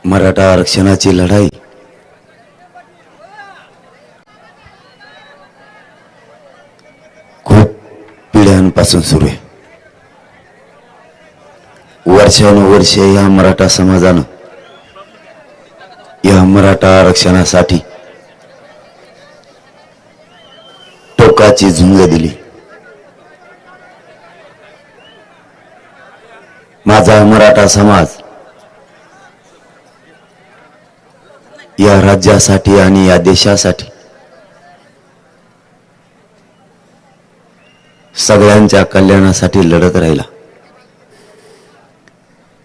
मराठा आरक्षणाची लढाई खूप पिढ्यांपासून सुरू आहे. वर्षानुवर्षे या मराठा समाजानं या मराठा आरक्षणासाठी टोकाची झुंज दिली. माझा मराठा समाज या राज्यासाठी आणि या देशासाठी सगळ्यांच्या कल्याणासाठी लढत राहिला.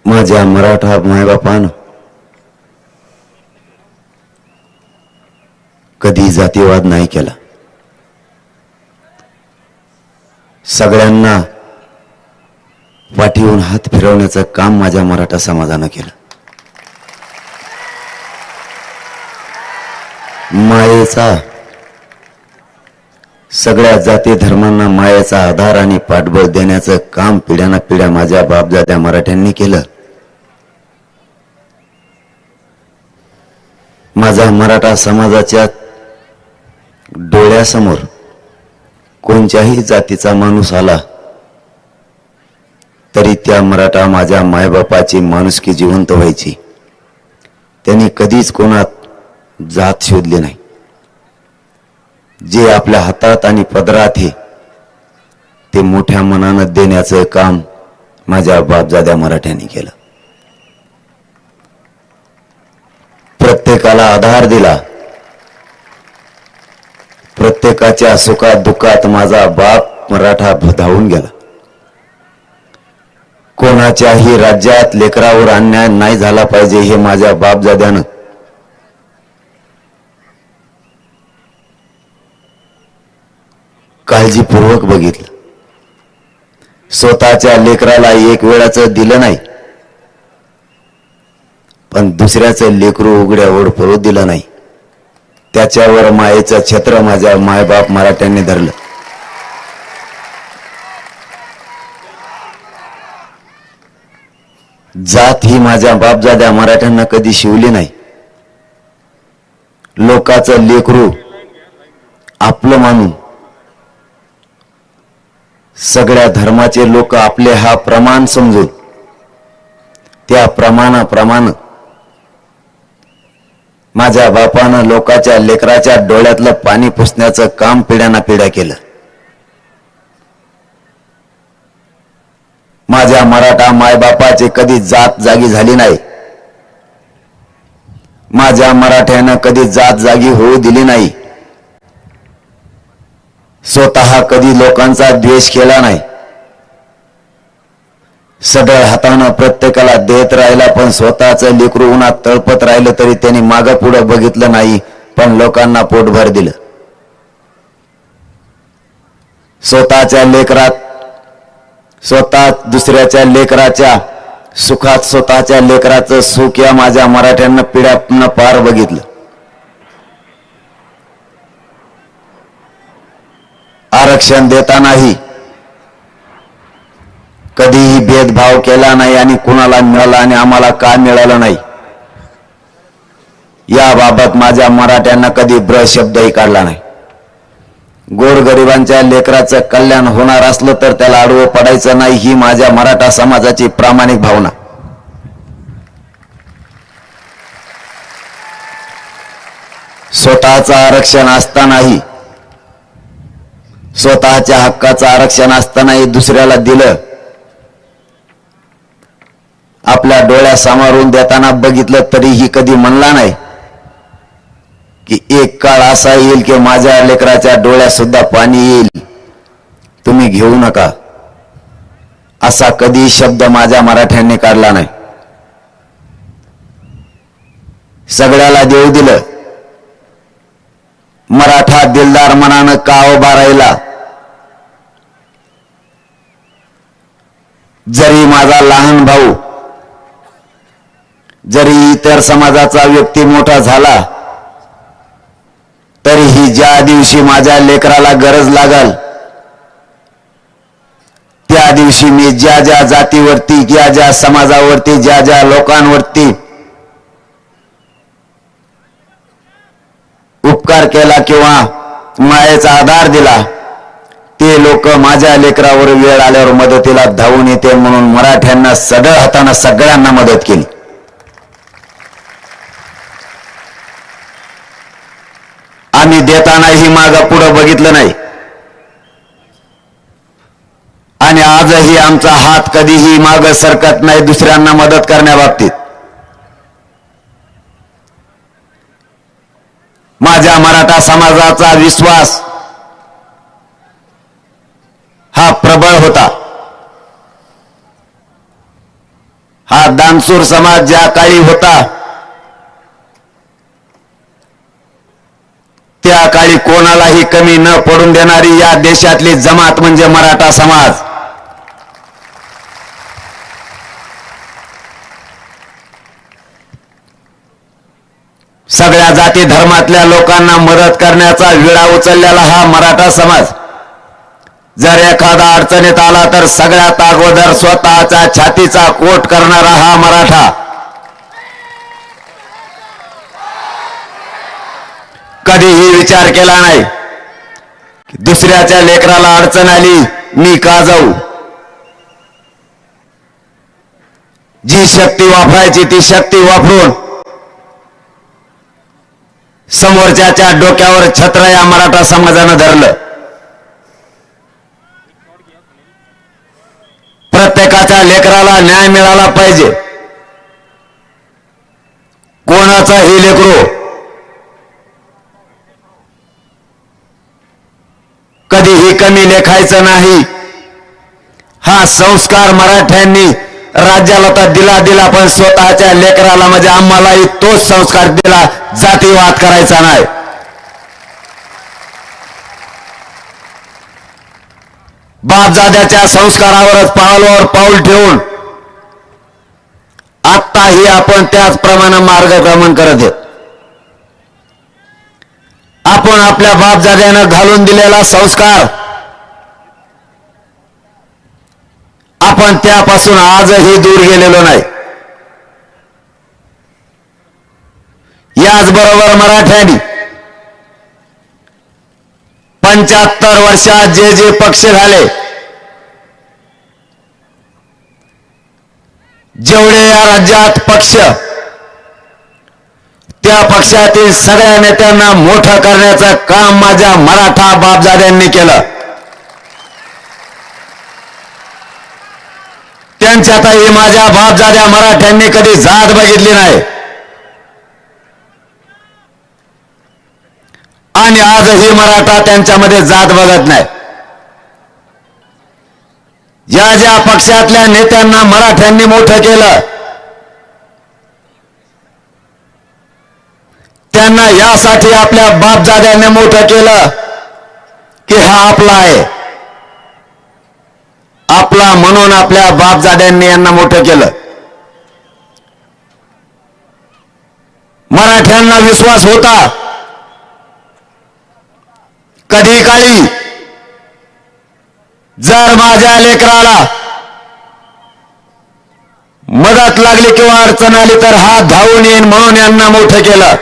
माझ्या मराठा मायबापानं कधी जातीवाद नाही केला. सगळ्यांना पाठीवून हात फिरवण्याचं काम माझ्या मराठा समाजानं केलं. मायेचा सगळ्या जाती धर्मांना मायेचा आधार आणि पाठबळ देण्याचं काम पिढ्याना पिढ्या माझ्या बापजात्या मराठ्यांनी केलं. माझ्या मराठा समाजाच्या डोळ्यासमोर कोणत्याही जातीचा माणूस आला तरी त्या मराठा माझ्या मायबापाची माणुसकी जिवंत व्हायची. त्यांनी कधीच कोणात जात शोधली नाही. जे आपल्या हातात आणि पदरात आहे ते मोठ्या मनानं देण्याचं काम माझ्या बापजाद्या मराठ्यांनी केलं. प्रत्येकाला आधार दिला. प्रत्येकाच्या सुखात दुःखात माझा बाप मराठा धावून गेला. कोणाच्याही राज्यात लेकरावर अन्याय नाही झाला पाहिजे हे माझ्या बापजाद्यानं काळजीपूर्वक बघितलं. स्वतःच्या लेकराला एक वेळाचं दिलं नाही, पण दुसऱ्याचं लेकरू उघड्यावर पडू दिलं नाही. त्याच्यावर मायेचं छत्र माझ्या मायबाप मराठ्यांनी धरलं. जात ही माझ्या बापजाद्या मराठ्यांना कधी शिवली नाही. लोकाचं लेकरू आपलं मानून सगळ्या धर्माचे लोक आपले हा प्रमाण समजून त्या प्रमाणाप्रमाणे माझ्या बापानं लोकाच्या लेकराच्या डोळ्यातलं पाणी पुसण्याचं काम पिढ्याना पिढ्या केलं. माझ्या मराठा मायबापाची कधी जात जागी झाली नाही. माझ्या मराठ्यानं कधी जात जागी होऊ दिली नाही. स्वतः कधी लोकांचा द्वेष केला नाही. सदळ हातानं प्रत्येकाला देत राहिला, पण स्वतःचं लेकरू उन्हात तळपत राहिलं तरी त्यांनी मागं पुढं बघितलं नाही, पण लोकांना पोटभर दिलं. स्वतःच्या लेकरात स्वतः दुसऱ्याच्या लेकराच्या सुखात स्वतःच्या लेकराचं सुख या माझ्या मराठ्यांना पिढ्यानं पार बघितलं. आरक्षण देतानाही कधीही भेदभाव केला नाही आणि कुणाला मिळाला आणि आम्हाला का मिळालं नाही याबाबत माझ्या मराठ्यांना कधी ब्र शब्दही काढला नाही. गोरगरिबांच्या लेकराचं कल्याण होणार असलं तर त्याला आडवं पडायचं नाही ही माझ्या मराठा समाजाची प्रामाणिक भावना. स्वतःचं आरक्षण असतानाही स्वतःच्या हक्काचं आरक्षण असतानाही दुसऱ्याला दिलं. आपल्या डोळ्यासमोरून देताना बघितलं तरीही कधी म्हणला नाही की एक काळ असा येईल की माझ्या लेकराच्या डोळ्यात सुद्धा पाणी येईल, तुम्ही घेऊ नका, असा कधी शब्द माझ्या मराठ्यांनी काढला नाही. सगळ्याला देऊ दिलं. मराठा दिलदार मनानं का उभा राहिला. जरी माझा लहान भाऊ, जरी इतर समाजाचा व्यक्ती मोठा झाला तरीही ज्या दिवशी माझ्या लेकराला गरज लागल त्या दिवशी मी ज्या ज्या जातीवरती, ज्या ज्या समाजावरती, ज्या ज्या लोकांवरती उपकार केला किंवा मायेचा आधार दिला ते लोक माझ्या लेकरावर वेळ आल्यावर मदतीला धावून येते म्हणून मराठ्यांना सढळ हाताने सगळ्यांना मदत केली. आम्ही देतानाही मागं पुढं बघितलं नाही आणि आजही आमचा हात कधीही मागं सरकत नाही दुसऱ्यांना मदत करण्याबाबतीत. माझ्या मराठा समाजाचा विश्वास हा प्रबळ होता. हा दानशूर समाज ज्या काळी होता त्या काळी कोणालाही कमी न पडून देणारी या देशातली जमात म्हणजे मराठा समाज. सगळ्या जाती धर्मातल्या लोकांना मदत करण्याचा विळा उचललेला हा मराठा समाज. जर एखादा अडचणीत आला तर सगळ्यात अगोदर स्वतःच्या छातीचा कोट करणारा हा मराठा. कधीही विचार केला नाही दुसऱ्याच्या लेकराला अडचण आली मी का जाऊ. जी शक्ती वापरायची ती शक्ती वापरून समोरच्याच्या डोक्यावर छत्र या मराठा समाजानं धरलं. प्रत्येकाच्या लेकराला न्याय मिळाला पाहिजे. कोणाचाही लेकरो कधीही कमी लेखायचं नाही. हा संस्कार मराठ्यांनी राज्याला तर दिला पण स्वतःच्या लेकराला म्हणजे आम्हालाही तोच संस्कार दिला. जातीवाद करायचा नाही. बापजाद्याच्या संस्कारावरच पावलावर पाऊल ठेवून आत्ताही आपण त्याचप्रमाणे मार्गक्रमण करत आहोत. आपण आपल्या बापजाद्यानं घालून दिलेला संस्कार आपण त्यापासून आजही दूर गेलेलो नाही. याचबरोबर मराठ्यांनी 75 वर्षात जे जे पक्ष झाले जेवढे या राज्यात पक्ष त्या पक्षातील सगळ्या नेत्यांना मोठं करण्याचं काम माझ्या मराठा बापजाद्यांनी केलं. त्यांच्यातही माझ्या बापजाद्या मराठ्यांनी कधी जात बघितली नाही आणि आजही मराठा त्यांच्यामध्ये जात बघत नाही. ज्या ज्या पक्षातल्या नेत्यांना मराठ्यांनी मोठं केलं त्यांना यासाठी आपल्या बापजाद्यांनी मोठं केलं की हा आपला आहे. आपला म्हणून आपल्या बापजाद्यांनी यांना मोठं केलं. मराठ्यांना विश्वास होता कधी काळी जर माझ्या लेकराला मदत लागली किंवा अडचण आली तर हा धावून येईन म्हणून यांना मोठं केलं.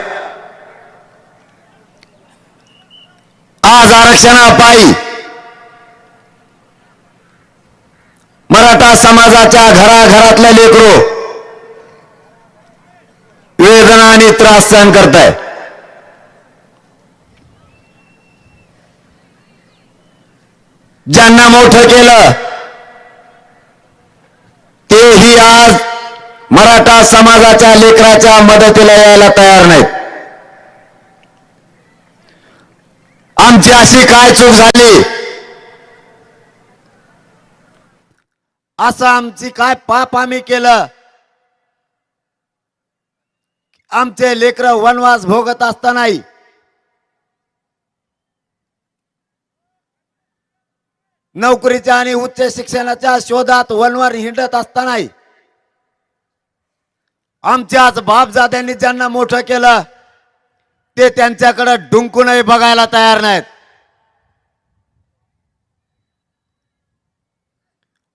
आज आरक्षणापायी मराठा समाजाच्या घराघरातले लेकरो वेदना आणि त्रास सहन करताय. ज्यांना मोठं केलं तेही आज मराठा समाजाच्या लेकराच्या मदतीला यायला तयार नाहीत. आमची अशी काय चूक झाली, असं आमची काय पाप आम्ही केलं, आमचे लेकर वनवास भोगत असतानाही नोकरीच्या आणि उच्च शिक्षणाच्या शोधात वनवार हिंडत असतानाही आमच्याच बापजाद्यांनी ज्यांना मोठं केलं ते त्यांच्याकडे डुंकूनही बघायला तयार नाहीत.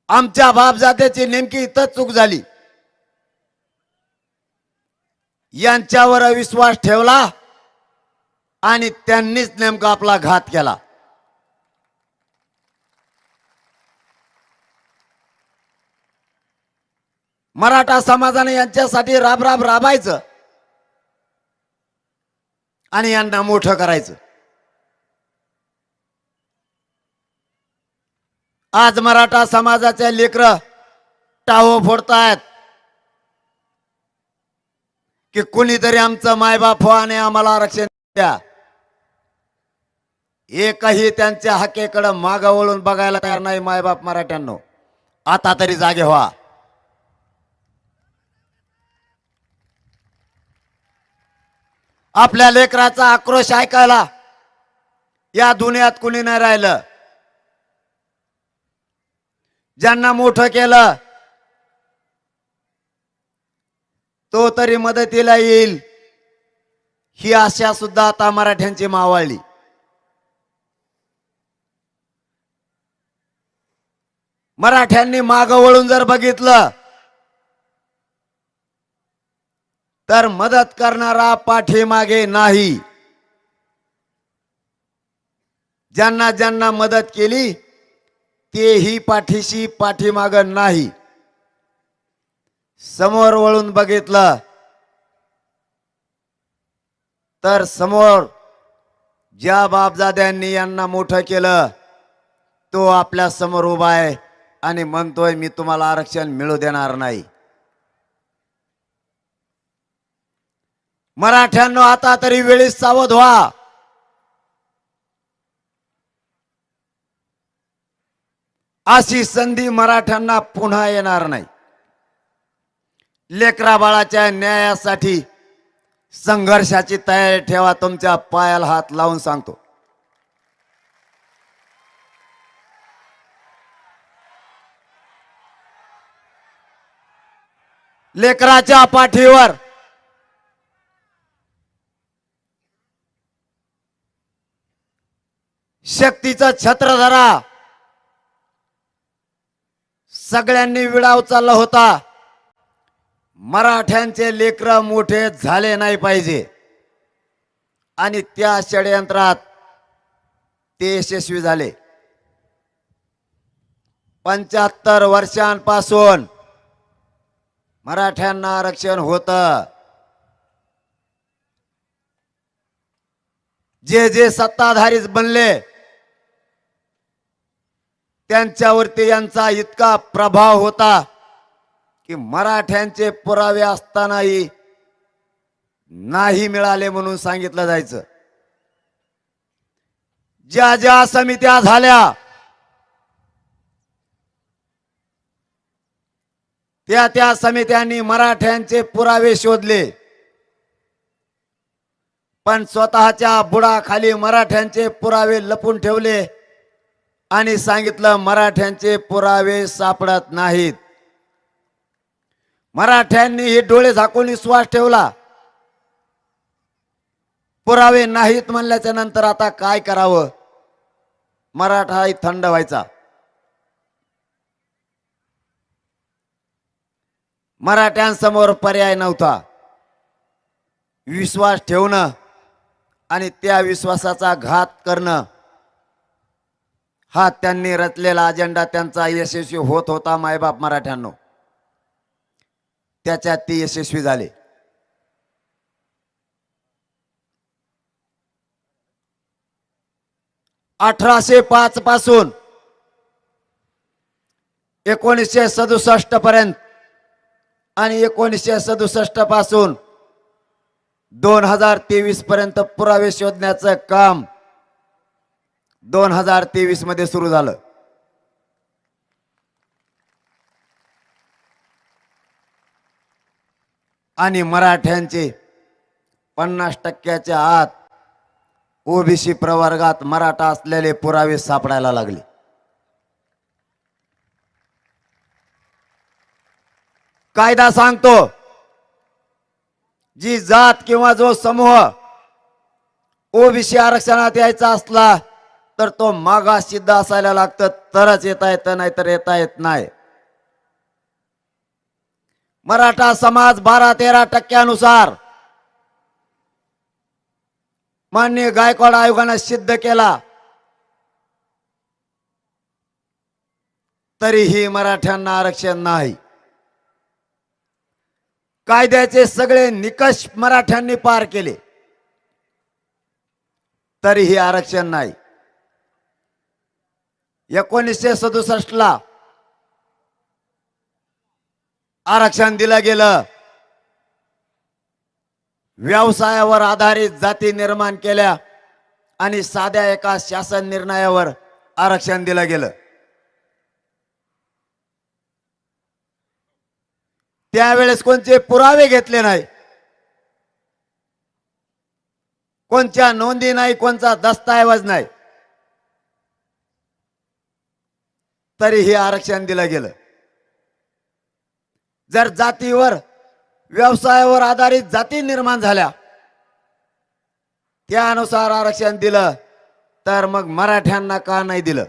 आमच्या बापजाद्याची नेमकी इथंच चूक झाली. यांच्यावर विश्वास ठेवला आणि त्यांनीच नेमका आपला घात केला. मराठा समाजाने यांच्यासाठी राब राब राबायचं आणि यांना मोठं करायचं. आज मराठा समाजाचे लेकरं टाहो फोडतायत की कुणीतरी आमचं मायबाप हो आणि आम्हाला आरक्षण द्या. एकही त्यांच्या हक्केकडे मागं वळून बघायला तयार नाही मायबाप मराठ्यांनो. आता तरी जागे व्हा. आपल्या लेकराचा आक्रोश ऐकायला या दुनियात कुणी नाही राहिलं. ज्यांना मोठं केलं तो तरी मदतीला येईल ही आशा सुद्धा आता मराठ्यांची मावळली. मराठ्यांनी मागं वळून जर बघितलं तर मदत करणारा पाठीमागे नाही. ज्यांना ज्यांना मदत केली तेही पाठीशी पाठीमाग नाही. समोर वळून बघितलं तर समोर ज्या बापजाद्यांनी यांना मोठं केलं तो आपल्या समोर उभा आहे आणि म्हणतोय मी तुम्हाला आरक्षण मिळू देणार नाही. मराठ्यांनो आता तरी वेळीच सावध व्हा. अशी संधी मराठ्यांना पुन्हा येणार नाही. लेकरा बाळाच्या न्यायासाठी संघर्षाची तयारी ठेवा. तुमच्या पायाला हात लावून सांगतो. लेकराच्या पाठीवर शक्तीचं छत्र धरा. सगळ्यांनी विडा उचलला होता. मराठ्यांचे लेकर मोठे झाले नाही पाहिजे आणि त्या षडयंत्रात ते यशस्वी झाले. 75 वर्षांपासून मराठ्यांना आरक्षण होतं. जे जे सत्ताधारीच बनले त्यांच्यावरती यांचा इतका प्रभाव होता की मराठ्यांचे पुरावे असतानाही नाही मिळाले म्हणून सांगितलं जायचं. ज्या ज्या समित्या झाल्या त्या त्या समित्यांनी मराठ्यांचे पुरावे शोधले पण स्वतःच्या बुडाखाली मराठ्यांचे पुरावे लपून ठेवले आणि सांगितलं मराठ्यांचे पुरावे सापडत नाहीत. मराठ्यांनी हे डोळे झाकून विश्वास ठेवला. पुरावे नाहीत म्हणल्याच्या नंतर आता काय करावं. मराठाही थंड व्हायचा. मराठ्यांसमोर पर्याय नव्हता. विश्वास ठेवणं आणि त्या विश्वासाचा घात करणं हा त्यांनी रचलेला अजेंडा त्यांचा यशस्वी होत होता. मायबाप मराठ्यांनो त्याच्यात ते यशस्वी झाले. (1805) पासून 1967 पर्यंत आणि 1967 पासून 2023 पर्यंत पुरावे शोधण्याचं काम 2023 मध्ये सुरू झालं. आणि मराठ्यांचे 50% आत ओबीसी प्रवर्गात मराठा असलेले पुरावे सापडायला लागले. कायदा सांगतो जी जात किंवा जो समूह ओबीसी आरक्षणात यायचा असला तर तो मागास सिद्ध असायला लागतं तरच येता येतं नाही तर येता येत नाही. मराठा समाज 12-13% माननीय गायकवाड आयोगाने सिद्ध केला, तरीही मराठ्यांना आरक्षण नाही. कायद्याचे सगळे निकष मराठ्यांनी पार केले, तरीही आरक्षण नाही. 1967 ला आरक्षण दिलं गेलं. व्यवसायावर आधारित जाती निर्माण केल्या आणि साध्या एका शासन निर्णयावर आरक्षण दिलं गेलं. त्यावेळेस कोणते पुरावे घेतले नाही, कोणत्या नोंदी नाही, कोणता दस्तऐवज नाही, तरीही आरक्षण दिलं गेलं. जर जातीवर व्यवसायावर आधारित जाती निर्माण झाल्या, त्यानुसार आरक्षण दिलं, तर मग मराठ्यांना का नाही दिलं?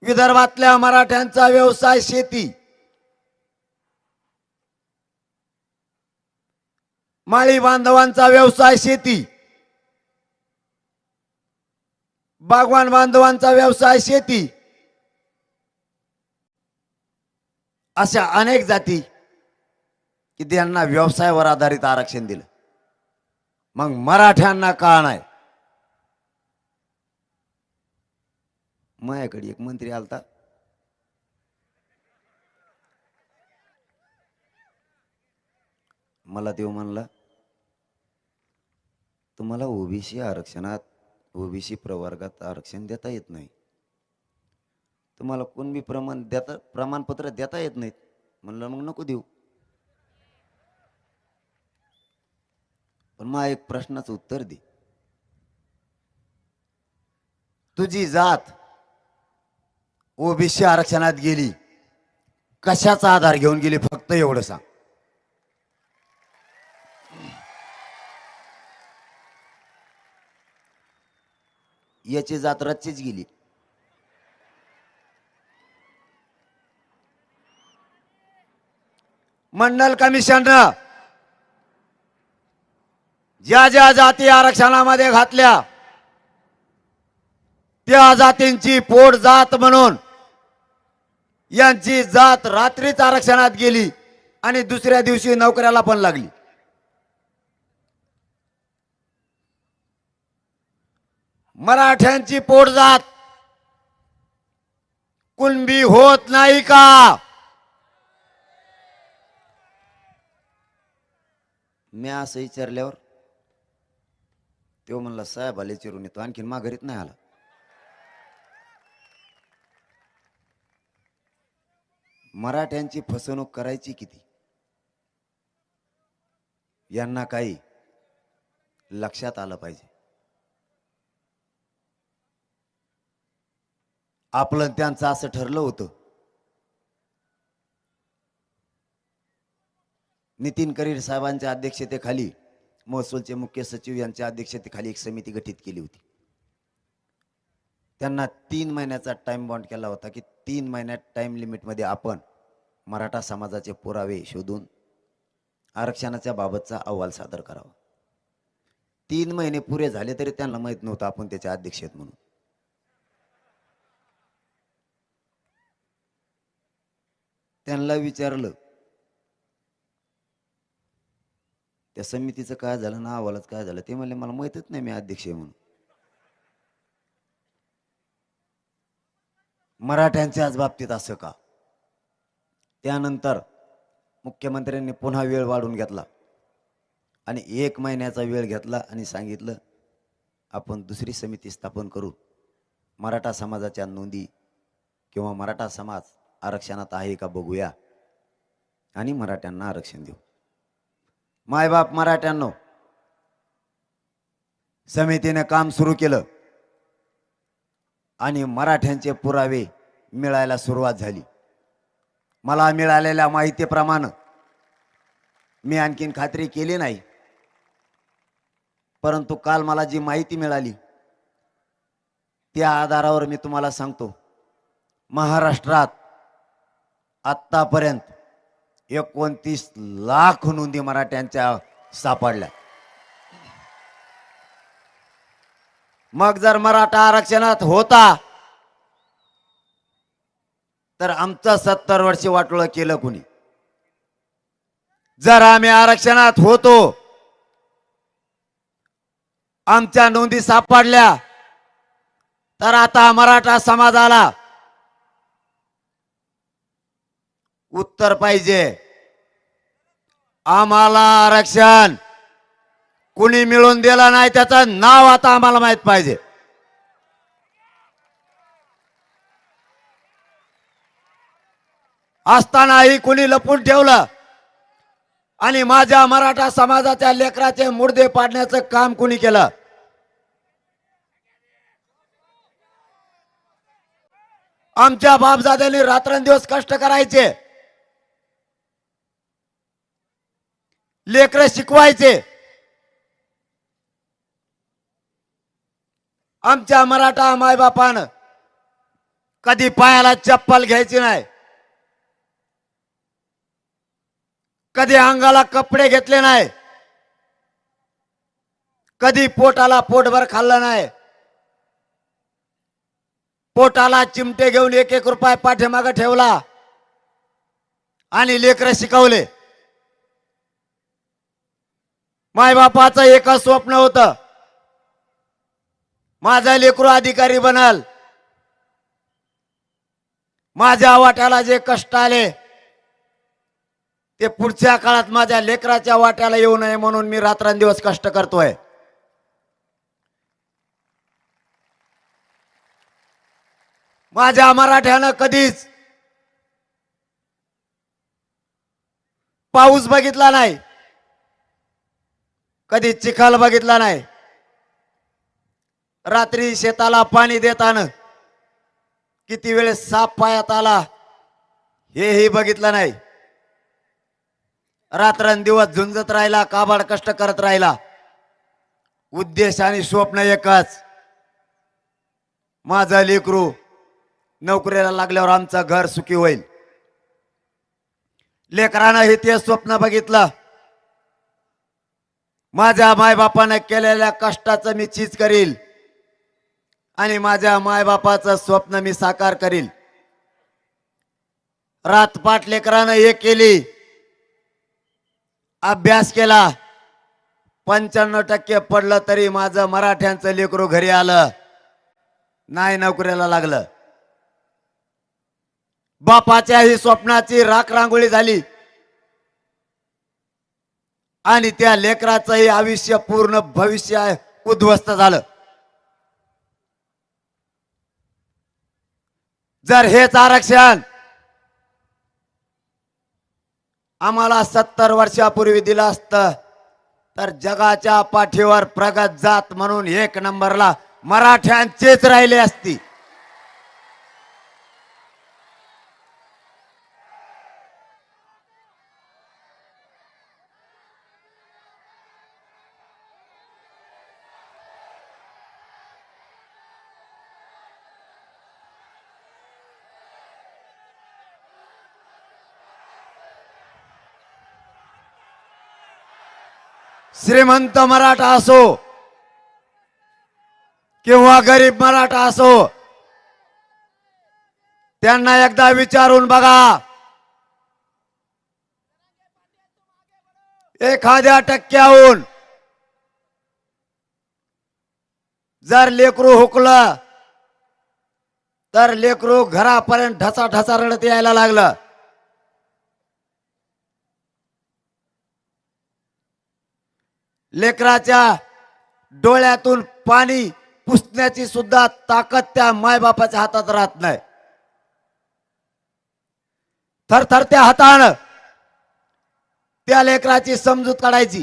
विदर्भातल्या मराठ्यांचा व्यवसाय शेती, माळी बांधवांचा व्यवसाय शेती, बागवान बांधवांचा व्यवसाय शेती, अशा अनेक जाती की त्यांना व्यवसायावर आधारित आरक्षण दिलं. मग मराठ्यांना का नाही? माझ्याकडे एक मंत्री आलता, मला देव म्हणला, तुम्हाला ओबीसी आरक्षणात, ओबीसी प्रवर्गात आरक्षण देता येत नाही, तुम्हाला कुणबी प्रमाणपत्र देता येत नाहीत. म्हणलं मग नको देऊ. पण मग एक प्रश्नाचं उत्तर दे, तुझी जात ओबीसी आरक्षणात गेली, कशाचा आधार घेऊन गेली, फक्त एवढं सांग. याची जात रच्चीच गेली. मंडल कमिशननं ज्या ज्या जाती आरक्षणामध्ये घातल्या, त्या जातींची पोट जात म्हणून यांची जात रात्रीच आरक्षणात गेली आणि दुसऱ्या दिवशी नोकऱ्याला पण लागली. मराठ्यांची पोट जात कुणबी होत नाही का? मी असं विचारल्यावर तो म्हणला, साहेब आले चिरून येतो, आणखीन माघारीत नाही आला. मराठ्यांची फसवणूक करायची किती, यांना काही लक्षात आलं पाहिजे. आपलं त्यांचं असं ठरलं होतं, नितीन करीर साहेबांच्या अध्यक्षतेखाली, महसूलचे मुख्य सचिव यांच्या अध्यक्षतेखाली एक समिती गठीत केली होती. त्यांना 3 महिन्याचा टाइम बॉन्ड केला होता की 3 महिन्यात टाइम लिमिटमध्ये आपण मराठा समाजाचे पुरावे शोधून आरक्षणाच्या बाबतचा अहवाल सादर करावा. 3 महिने पुरे झाले तरी त्यांना माहित नव्हतं आपण त्याचे अध्यक्ष आहेत म्हणून. त्यांना विचारलं, त्या समितीचं काय झालं ना, अहवालाचं काय झालं? ते म्हणले, मला माहितच नाही मी अध्यक्ष आहे म्हणून. मराठ्यांच्याच बाबतीत असं का? त्यानंतर मुख्यमंत्र्यांनी पुन्हा वेळ वाढवून घेतला आणि 1 महिन्याचा वेळ घेतला आणि सांगितलं, आपण दुसरी समिती स्थापन करू, मराठा समाजाच्या नोंदी किंवा मराठा समाज आरक्षणात आहे का बघूया आणि मराठ्यांना आरक्षण देऊ. मायबाप मराठ्यांनो, समितीने काम सुरू केलं आणि मराठ्यांचे पुरावे मिळायला सुरुवात झाली. मला मिळालेल्या माहितीप्रमाणे मी आणखीन खात्री केली नाही, परंतु काल मला जी माहिती मिळाली त्या आधारावर मी तुम्हाला सांगतो. महाराष्ट्रात आतापर्यंत 29 लाख नोंदी मराठ्यांच्या सापडल्या. मग जर मराठा आरक्षणात होता तर आमचं 70 वर्षी वाटोळं केलं कुणी. जर आम्ही आरक्षणात होतो, आमच्या नोंदी सापडल्या, तर आता मराठा समाजाला उत्तर पाहिजे. आम्हाला आरक्षण कुणी मिळून दिलं नाही, त्याचं नाव आता आम्हाला माहित पाहिजे. असतानाही कुणी लपून ठेवलं आणि माझ्या मराठा समाजाच्या लेकराचे मुर्दे पाडण्याचं काम कुणी केलं. आमच्या बापदाद्यांनी रात्रंदिवस कष्ट करायचे, लेकरं शिकवायचे. आमच्या मराठा मायबापानं कधी पायाला चप्पल घ्यायची नाही, कधी अंगाला कपडे घेतले नाही, कधी पोटाला पोटभर खाल्लं नाही. पोटाला चिमटे घेऊन 1-1 रुपये पाठीमागे ठेवला आणि लेकरं शिकवले. मायबापाचं एकच स्वप्न होतं, माझा लेकरू अधिकारी बनल. माझ्या वाट्याला जे कष्ट आले ते पुढच्या काळात माझ्या लेकराच्या वाट्याला येऊ नये म्हणून मी रात्रंदिवस कष्ट करतोय. माझ्या मराठ्यानं कधीच पाऊस बघितला नाही, कधी चिखल बघितला नाही. रात्री शेताला पाणी देताना किती वेळेस साप पायात आला हेही बघितलं नाही. रात्रंदिवस झुंजत राहिला, काबाड कष्ट करत राहिला. उद्देश आणि स्वप्न एकच, माझं लेकरू नोकरीला लागल्यावर आमचं घर सुखी होईल. लेकरानं हे ते स्वप्न बघितलं. माझ्या मायबापानं केलेल्या कष्टाचं मी चीज करील आणि माझ्या मायबापाचं स्वप्न मी साकार करील. रातपाट लेकरानं हे केली, अभ्यास केला. 95% पडलं तरी माझं मराठ्यांचं लेकरू घरी आलं नाही, नोकरीला लागलं. बापाच्याही स्वप्नाची राख रांगोळी झाली आणि त्या लेकराचंही आयुष्य पूर्ण भविष्य उद्ध्वस्त झालं. जर हेच आरक्षण आम्हाला 70 वर्षापूर्वी दिलं असतं तर जगाच्या पाठीवर प्रगत जात म्हणून 1 नंबरला मराठ्यांचेच राहिले असती. श्रीमंत मराठा असो किंवा गरीब मराठा असो, त्यांना एकदा विचारून बघा, एखाद्या टक्क्याहून जर लेकरू हुकलं तर लेकरू घरापर्यंत ढसा ढसा रडत यायला लागलं. लेकराच्या डोळ्यातून पाणी पुसण्याची सुद्धा ताकद त्या मायबापाच्या हातात राहत नाही. थरथरत्या हातानं त्या लेकराची समजूत काढायची.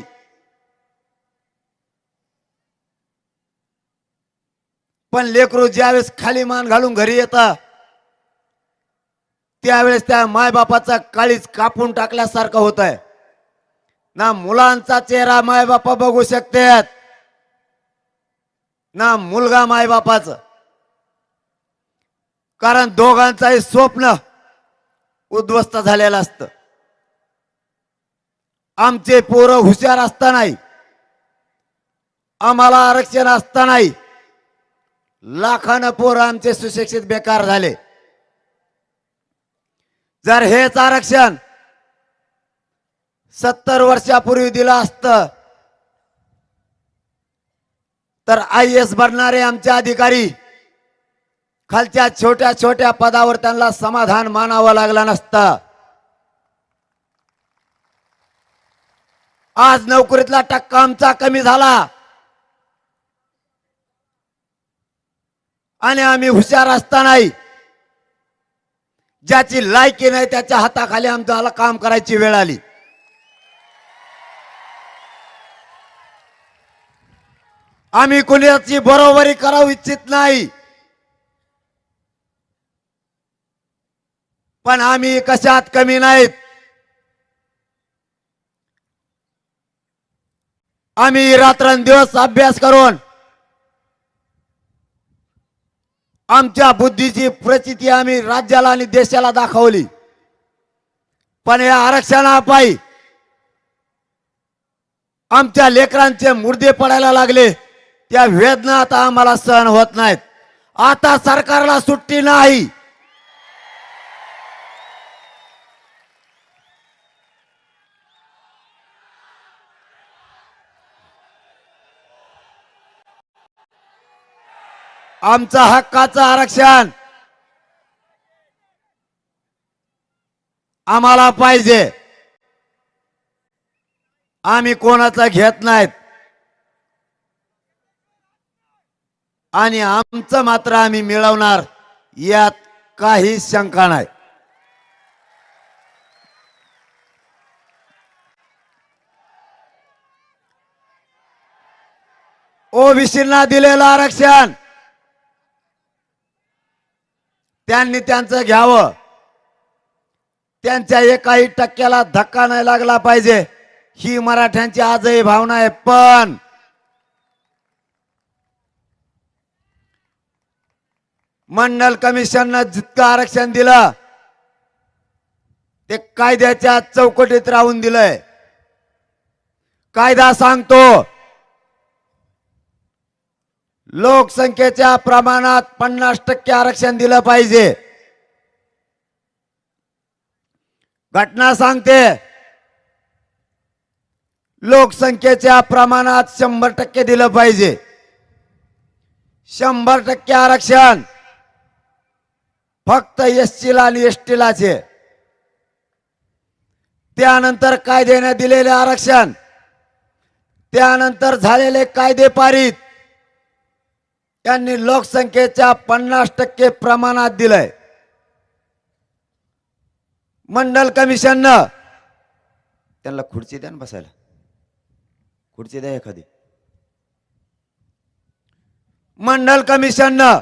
पण लेकरू ज्यावेळेस खाली मान घालून घरी येतं त्यावेळेस त्या मायबापाचा काळीज कापून टाकल्यासारखं होत आहे. ना मुलांचा चेहरा मायबापा बघू शकतात, ना मुलगा मायबापाचं. कारण दोघांचाही स्वप्न उद्ध्वस्त झालेलं असतं. आमचे पोरं हुशार असतानाही, आम्हाला आरक्षण असतानाही लाखानं पोरं आमचे सुशिक्षित बेकार झाले. जर हेच आरक्षण 70 वर्षापूर्वी दिलं असतं तर IAS बनणारे आमचे अधिकारी खालच्या छोट्या छोट्या पदावर त्यांना समाधान मानावं लागलं नसतं. आज नोकरीतला टक्का आमचा कमी झाला आणि आम्ही हुशार असतानाही ज्याची लायकी नाही त्याच्या हाताखाली आमच्याला काम करायची वेळ आली. आम्ही कुणाची बरोबरी करावू इच्छित नाही, पण आम्ही कशात कमी नाहीत. आम्ही रात्रंदिवस अभ्यास करून आमच्या बुद्धीची प्रचिती आम्ही राज्याला आणि देशाला दाखवली. पण या आरक्षणापायी आमच्या लेकरांचे मुर्दे पडायला लागले. त्या वेदना आता आम्हाला सहन होत नाहीत. आता सरकारला सुट्टी नाही. आमचं हक्काचं आरक्षण आम्हाला पाहिजे. आम्ही कोणाचं घेत नाहीत आणि आमचं मात्र आम्ही मिळवणार यात काही शंका नाही. ओबीसींना दिलेलं आरक्षण त्यांनी त्यांचं घ्यावं. त्यांच्या एकाही टक्क्याला धक्का नाही लागला पाहिजे ही मराठ्यांची आजही भावना आहे. पण मंडल कमिशननं जितकं आरक्षण दिलं ते कायद्याच्या चौकटीत राहून दिलंय. कायदा सांगतो लोकसंख्येच्या प्रमाणात 50% आरक्षण दिलं पाहिजे. घटना सांगते लोकसंख्येच्या प्रमाणात 100% दिलं पाहिजे. 100% आरक्षण फक्त SC ला आणि ST लाचे. त्यानंतर कायद्याने दिलेले आरक्षण, त्यानंतर झालेले कायदे पारित त्यांनी लोकसंख्येच्या 50% प्रमाणात दिलंय. मंडल कमिशननं त्यांना खुर्ची द्या ना बसायला. खुर्ची द्या एखादी. मंडल कमिशननं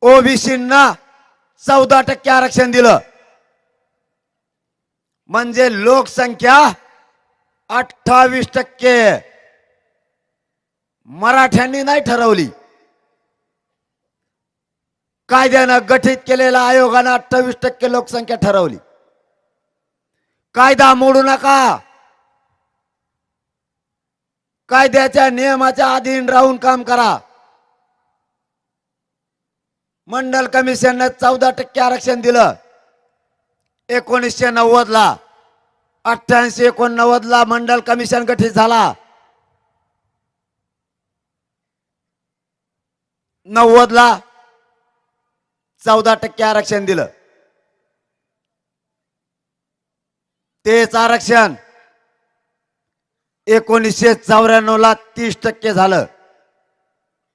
ओबीसींना 14% आरक्षण दिलं. म्हणजे लोकसंख्या 28%. मराठ्यांनी नाही ठरवली, कायद्यानं गठीत केलेल्या आयोगानं 28% लोकसंख्या ठरवली. कायदा मोडू नका. कायद्याच्या नियमाच्या अधीन राहून काम करा. मंडल कमिशनने 14% आरक्षण दिलं 1990 ला. 88-89 ला मंडल कमिशन गठीत झाला. 90 ला 14% आरक्षण दिलं. तेच आरक्षण 1994 ला 30% झालं.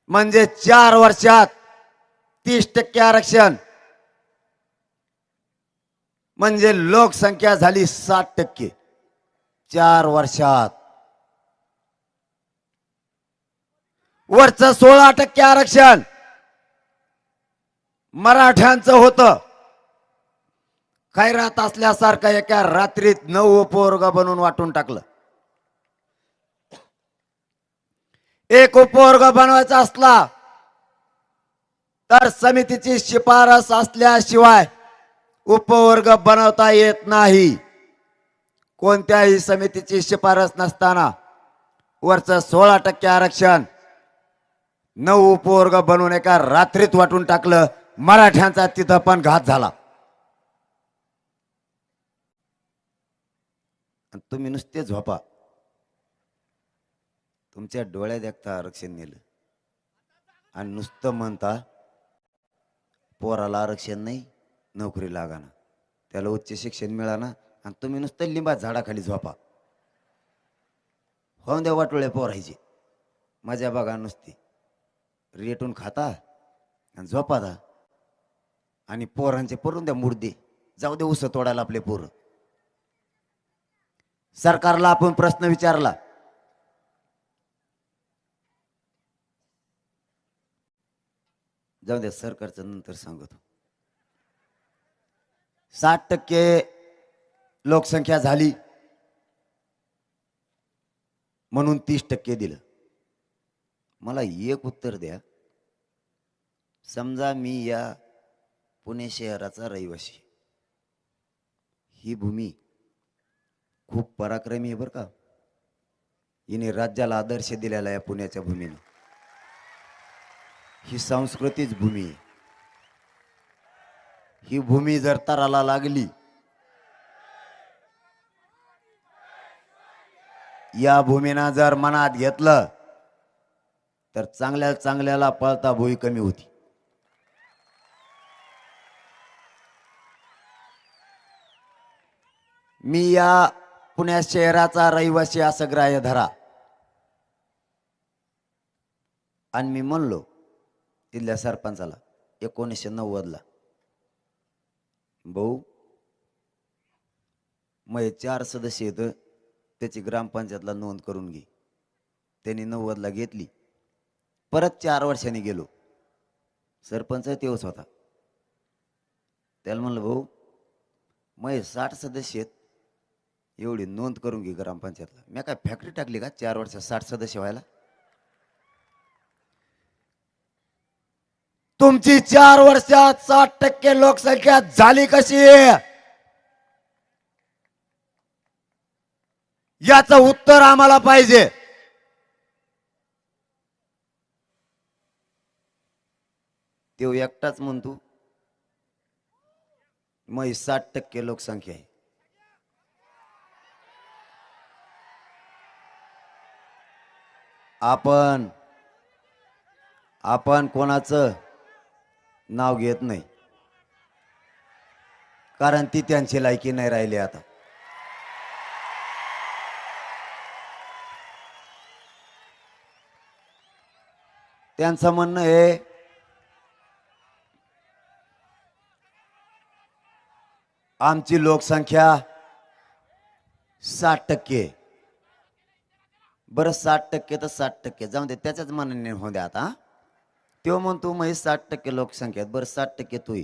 म्हणजे 4 वर्षात 30% आरक्षण. म्हणजे लोकसंख्या झाली 60%. 4 वर्षात. वरचं 16% आरक्षण मराठ्यांचं होतं. खैरात असल्यासारखं एका रात्रीत 9 उपवर्ग बनवून वाटून टाकलं. एक उपवर्ग बनवायचा असला तर समितीची शिफारस असल्याशिवाय उपवर्ग बनवता येत नाही. कोणत्याही समितीची शिफारस नसताना वरचं 16% आरक्षण 9 उपवर्ग बनवून एका रात्रीत वाटून टाकलं. मराठ्यांचा तिथं पण घात झाला. तुम्ही नुसते झोपा. तुमच्या डोळ्यात एकटा आरक्षण नेलं आणि नुसतं म्हणता पोराला आरक्षण नाही, नोकरी लागाना, त्याला उच्च शिक्षण मिळाना, आणि तुम्ही नुसतं लिंबा झाडाखाली झोपा. होऊन द्या वाटोळे पोरायचे, मजा बघा नुसती. रेटून खाता आणि झोपाता आणि पोरांचे पडून द्या मुर्दे. जाऊ दे उस तोडायला आपले पोरं. सरकारला आपण प्रश्न विचारला, जाऊ द्या सरकारचं नंतर सांगतो. 60% लोकसंख्या झाली म्हणून 30% दिलं. मला एक उत्तर द्या. समजा मी या पुणे शहराचा रहिवासी, ही भूमी खूप पराक्रमी आहे बरं का. हिने राज्याला आदर्श दिलेला या पुण्याच्या भूमीनं. ही सांस्कृतिक भूमी आहे. ही भूमी जर तराला लागली, या भूमीनं जर मनात घेतलं तर चांगल्या चांगल्याला पळता भुई कमी होती. मी या पुण्या शहराचा रहिवासी असं ग्राह्य धरा आणि मी म्हणलो तिथल्या सरपंचाला 1990ला, भाऊ मग 4 सदस्य येतं, त्याची ग्रामपंचायतला नोंद करून घे. त्यांनी 90ला घेतली. परत 4 वर्षांनी गेलो, सरपंच तेव्हाच होता. त्याला म्हणलं, भाऊ मग 60 सदस्य आहेत, एवढी नोंद करून घे ग्रामपंचायतला. मी काय फॅक्टरी टाकली का 4 वर्षात 60 सदस्य व्हायला? तुमची 4 वर्षात 60% लोकसंख्या झाली कशी? याचं उत्तर आम्हाला पाहिजे. तो एकटाच म्हणतो मग 60% लोकसंख्या आहे. आपण कोणाचं नाव घेत नाही, कारण ती त्यांची लायकी नाही राहिली. आता त्यांचं म्हणणं आहे आमची लोकसंख्या 60%. बरं 60% तर 60% जाऊ दे, त्याच्याच मनाने होऊ द्या. आता तो म्हणतो मग 60% लोकसंख्या, बरं 60% तोही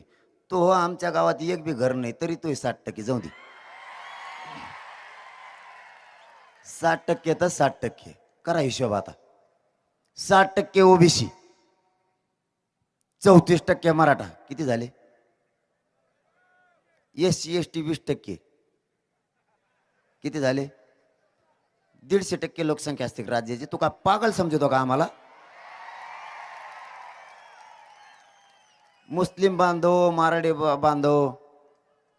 तो आमच्या गावात एक बी घर नाही तरी तोही 60% जाऊ दे. 60% तर 60% करा हिशोब. आता 60% ओबीसी, 34% मराठा, किती झाले? SC ST 20%, किती झाले? 150% लोकसंख्या असते राज्याची. तू का पागल समजतो का आम्हाला? मुस्लिम बांधव, मराठी बांधव,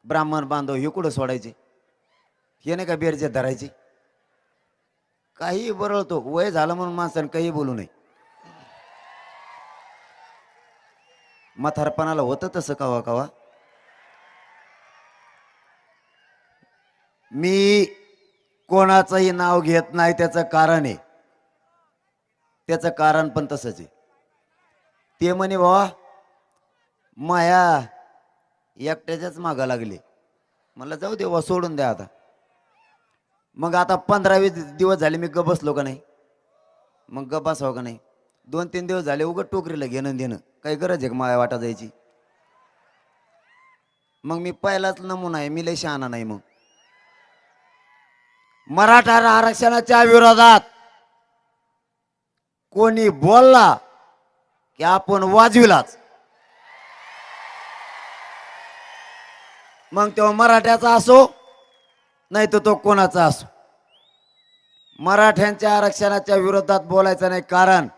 ब्राह्मण बांधव हे कुठं सोडायचे? हे नाही का बेरजे धरायचे? काही बरळतो. वय झालं म्हणून माणसानं काही बोलू नये. म्हातारपणाला होतं तसं कवा कवा. मी कोणाचंही नाव घेत नाही, त्याचं कारण आहे. त्याचं कारण पण तसंच आहे. ते म्हणे बाबा माया एकट्याच्याच मागा लागले. मला जाऊ दे सोडून द्या आता. मग आता 15-20 दिवस झाले मी गप बसलो का नाही? मग गप बसावं का नाही? 2-3 दिवस झाले उगत टोकरीला घेणं देणं, काही गरज आहे का माया वाटा जायची? मग मी पहिलाच नमुना आहे, मी लय शहाणा नाही. मग मराठा आरक्षणाच्या विरोधात कोणी बोलला की आपण वाजविलाच. मग तो मराठ्याचा असो नाही तर तो कोणाचा असो, मराठ्यांच्या आरक्षणाच्या विरोधात बोलायचं नाही. कारण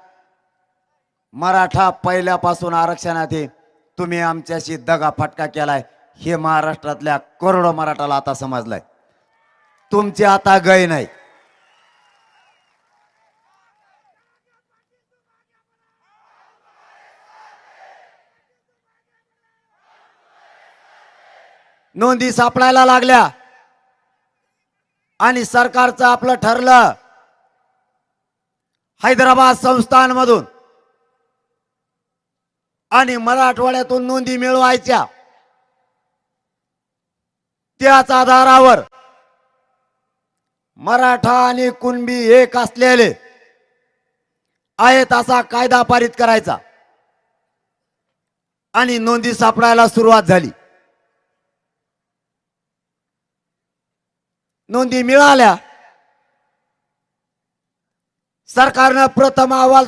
मराठा पहिल्यापासून आरक्षणात आहे. तुम्ही आमच्याशी दगा फटका केलाय हे महाराष्ट्रातल्या करोडो मराठाला आता समजलंय. तुमची आता गय नाही. नोंदी सापडायला लागल्या आणि सरकारचं आपलं ठरलं हैदराबाद संस्थानमधून आणि मराठवाड्यातून नोंदी मिळवायच्या. त्याच आधारावर मराठा आणि कुणबी एक असलेले आहेत असा कायदा पारित करायचा आणि नोंदी सापडायला सुरुवात झाली. नोंदी मिळाल्या. सरकारनं प्रथम अहवाल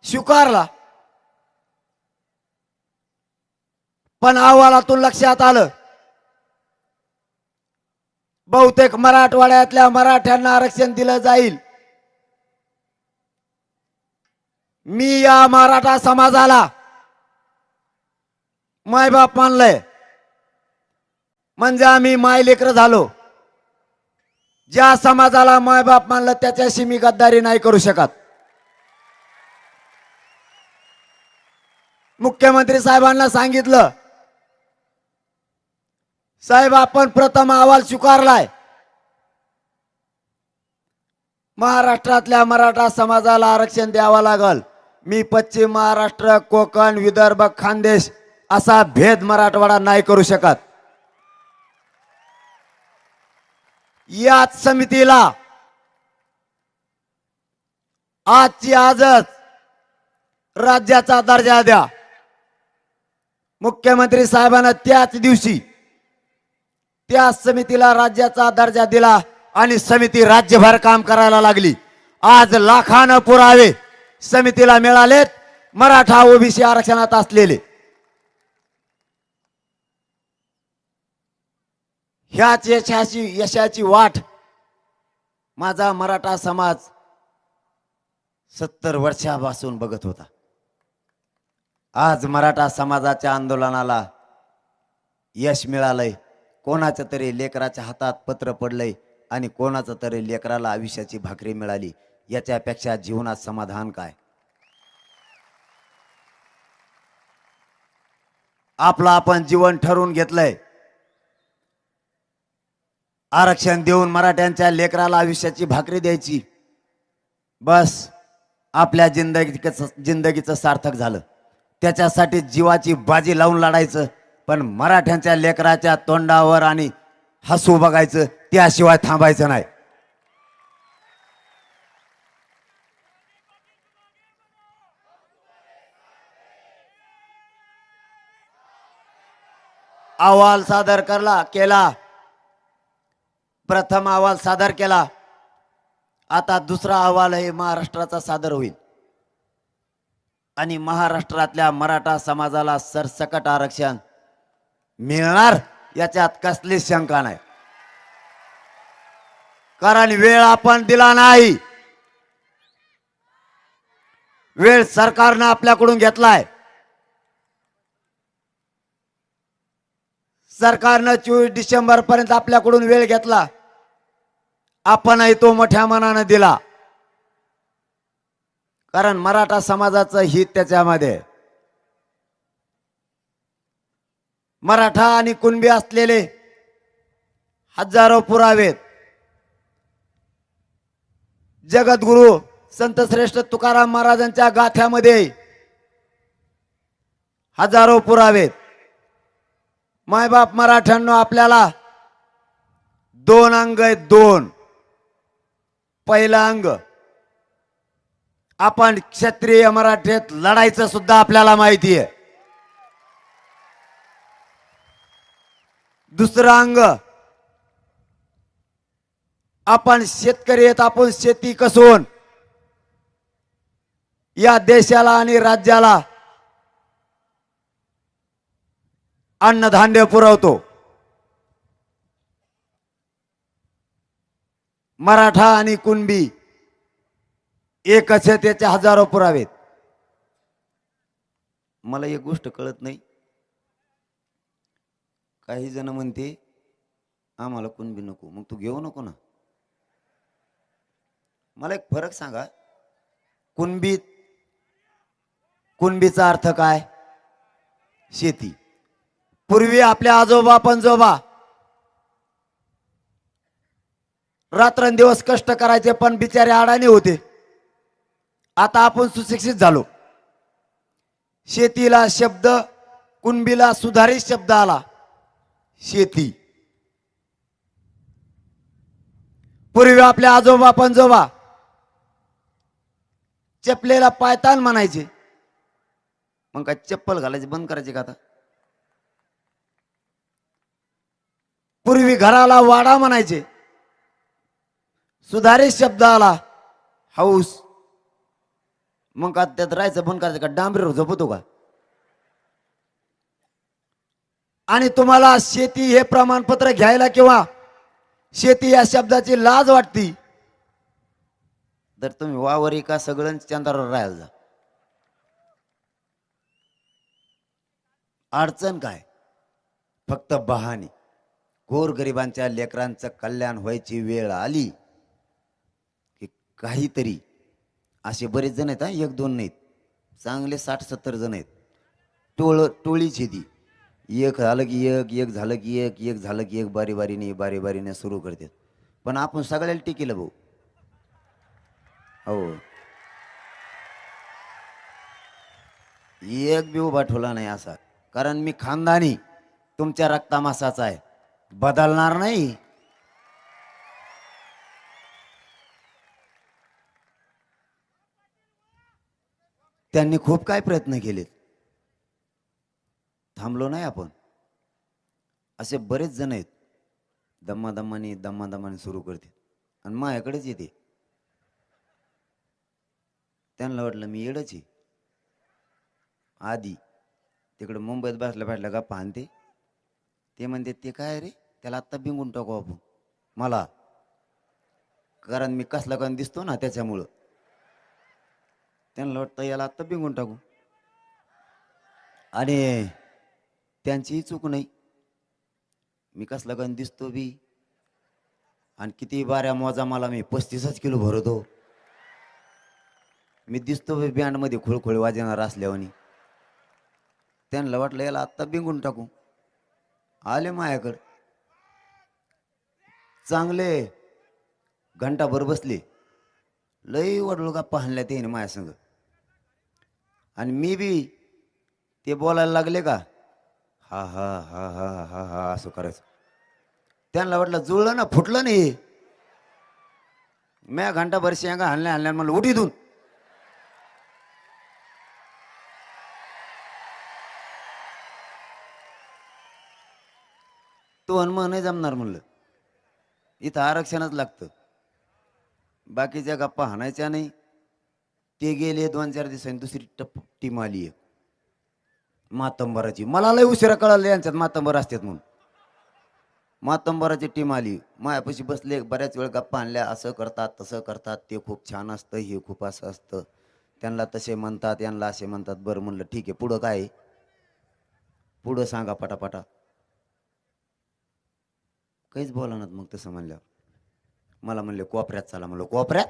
स्वीकारला, पण अहवालातून लक्षात आलं बहुतेक मराठवाड्यातल्या मराठ्यांना आरक्षण दिलं जाईल. मी या मराठा समाजाला मायबाप मानलंय म्हणजे आम्ही मायलेकर झालो. ज्या समाजाला मायबाप मानलं त्याच्याशी मी गद्दारी नाही करू शकत. मुख्यमंत्री साहेबांना सांगितलं, साहेब आपण प्रथम अहवाल स्वीकारलाय, महाराष्ट्रातल्या मराठा समाजाला आरक्षण द्यावं लागल. मी पश्चिम महाराष्ट्र, कोकण, विदर्भ, खानदेश असा भेद मराठवाडा नाही करू शकत. याच समितीला आजची आजच राज्याचा दर्जा द्या. मुख्यमंत्री साहेबांना त्याच दिवशी त्या समितीला राज्याचा दर्जा दिला आणि समिती राज्यभर काम करायला लागली. आज लाखानं पुरावे समितीला मिळालेत मराठा ओबीसी आरक्षणात असलेले. ह्याच यशाची वाट माझा मराठा समाज 70 वर्षापासून बघत होता. आज मराठा समाजाच्या आंदोलनाला यश मिळालंय. कोणाच्या तरी लेकराच्या हातात पत्र पडलंय आणि कोणाचं तरी लेकराला आयुष्याची भाकरी मिळाली. याच्यापेक्षा जीवनात समाधान काय? आपलं आपण जीवन ठरवून घेतलंय. आरक्षण देऊन मराठ्यांच्या लेकराला आयुष्याची भाकरी द्यायची. बस आपल्या जिंदगीचं सार्थक झालं. त्याच्यासाठी जीवाची बाजी लावून लढायचं, पण मराठ्यांच्या लेकराच्या तोंडावर आणि हसू बघायचं, त्याशिवाय थांबायचं नाही. अहवाल सादर केला. प्रथम अहवाल सादर केला. आता दुसरा अहवाल हे महाराष्ट्राचा सादर होईल आणि महाराष्ट्रातल्या मराठा समाजाला सरसकट आरक्षण मिळणार याच्यात कसलीच शंका नाही. कारण वेळ आपण दिला नाही. वेळ सरकारनं आपल्याकडून घेतलाय. सरकारनं 24 डिसेंबर पर्यंत आपल्याकडून वेळ घेतला. आपणही तो मोठ्या मनानं दिला. कारण मराठा समाजाचं हित त्याच्यामध्ये. मराठा आणि कुणबी असलेले हजारो पुरावेत. जगद्गुरु संत श्रेष्ठ तुकाराम महाराजांच्या गाथ्यामध्ये हजारो पुरावेत. मायबाप मराठ्यांनो, आपल्याला 2 अंग आहेत. 2. पहिलं अंग, आपण क्षत्रिय मराठीत लढायचं सुद्धा आपल्याला माहिती आहे. दुसरं अंग, आपण शेतकरी आहेत. आपण शेती कसून या देशाला आणि राज्याला अन्नधान्य पुरवतो. मराठा आणि कुणबी एकच आहे, त्याचे हजारो पुरावेत. मला एक गोष्ट कळत नाही, काही जण म्हणते आम्हाला कुणबी नको, मग तू घेऊ नको ना. मला एक फरक सांगा, कुणबी, कुणबीचा अर्थ काय? शेती. पूर्वी आपल्या आजोबा पंजोबा रात्रंदिवस कष्ट करायचे, पण बिचारे अडाणी होते. आता आपण सुशिक्षित झालो. शेतीला शब्द, कुणबीला सुधारित शब्द आला, शेती. पूर्वी आपल्या आजोबा पंजोबा चपलेला पायतान म्हणायचे, मग काय चप्पल घालायचे बंद करायचे का आता? पूर्वी घराला वाडा म्हणायचे, सुधारित शब्द आला, हाऊस. मग का त्यात राहायचं बंद करायचं का? डांबरीवर झोपतो का? आणि तुम्हाला शेती हे प्रमाणपत्र घ्यायला किंवा शेती या शब्दाची लाज वाटती, तर तुम्ही वावर का सगळं चंद्रावर राहायला जा. अडचण काय? फक्त बहाणे. गोरगरिबांच्या लेकरांचं कल्याण व्हायची वेळ आली की काहीतरी, असे बरेच जण आहेत, एक दोन नाहीत, चांगले 60-70 जण आहेत. टोळीच आहे ती. एक झालं की एक, एक झालं की एक, एक झालं की एक, बारी बारीने सुरू करतात. पण आपण सगळ्याला टिकेलं भाऊ. हो, एक बी उभा ठेवला नाही असा. कारण मी खानदानी तुमच्या रक्तामासाचा आहे, बदलणार नाही. त्यांनी खूप काय प्रयत्न केलेत, थांबलो नाही आपण. असे बरेच जण आहेत, दम्मादम्माने सुरू करते आणि माझ्याकडेच येते. त्यांना वाटलं मी येडच आहे. आधी तिकडे मुंबईत बसल्या गप्पा आणते, ते म्हणते ते काय रे, त्याला आत्ता बिंगून टाकू आपण. मला कारण मी कसला कारण दिसतो ना, त्याच्यामुळं त्यांना वाटतं याला आत्ता बिंगून टाकू. आणि त्यांचीही चूक नाही. मी कसला कारण दिसतो बी, आणि किती बाऱ्या मोजा मला, मी 35 किलो भरतो. मी दिसतो बँड मध्ये खुळखुळ वाजणार असल्यावानी. त्यांना वाटलं याला आत्ता बिंगून टाकू. आले माझ्याकडं, चांगले घंटाभर बसले, लई वडलो गप्पा हाणल्या त्याने माझ्या संग. आणि मी बी ते बोलायला लागले का, हा हा हा हा हा हा असं करायचं. त्यांना वाटलं जुळलं ना, फुटलं नाही. म्या घंटाभर शेंगा हाणल्या मला उठी दून. तो हनुमान नाही जमणार म्हणलं, इथं आरक्षणच लागतं. बाकीच्या गप्पा हाणायच्या नाही. ते गेले 2-4 दिवसांनी दुसरी टीम आली आहे मातंबराची. मला लय उशिरा कळालं यांच्यात मातंबर असतात म्हणून. मातंबराची टीम आली, मायापाशी बसले, बऱ्याच वेळ गप्पा आणल्या. असं करतात तसं करतात, ते खूप छान असतं, हे खूप असं असतं, त्यांना तसे म्हणतात, यांना असे म्हणतात. बरं म्हणलं ठीक आहे, पुढं काय, पुढं सांगा पटापटा. काहीच बोला ना. मग तसं म्हणल्यावर मला म्हणले कोपऱ्यात चला. म्हणलं कोपऱ्यात,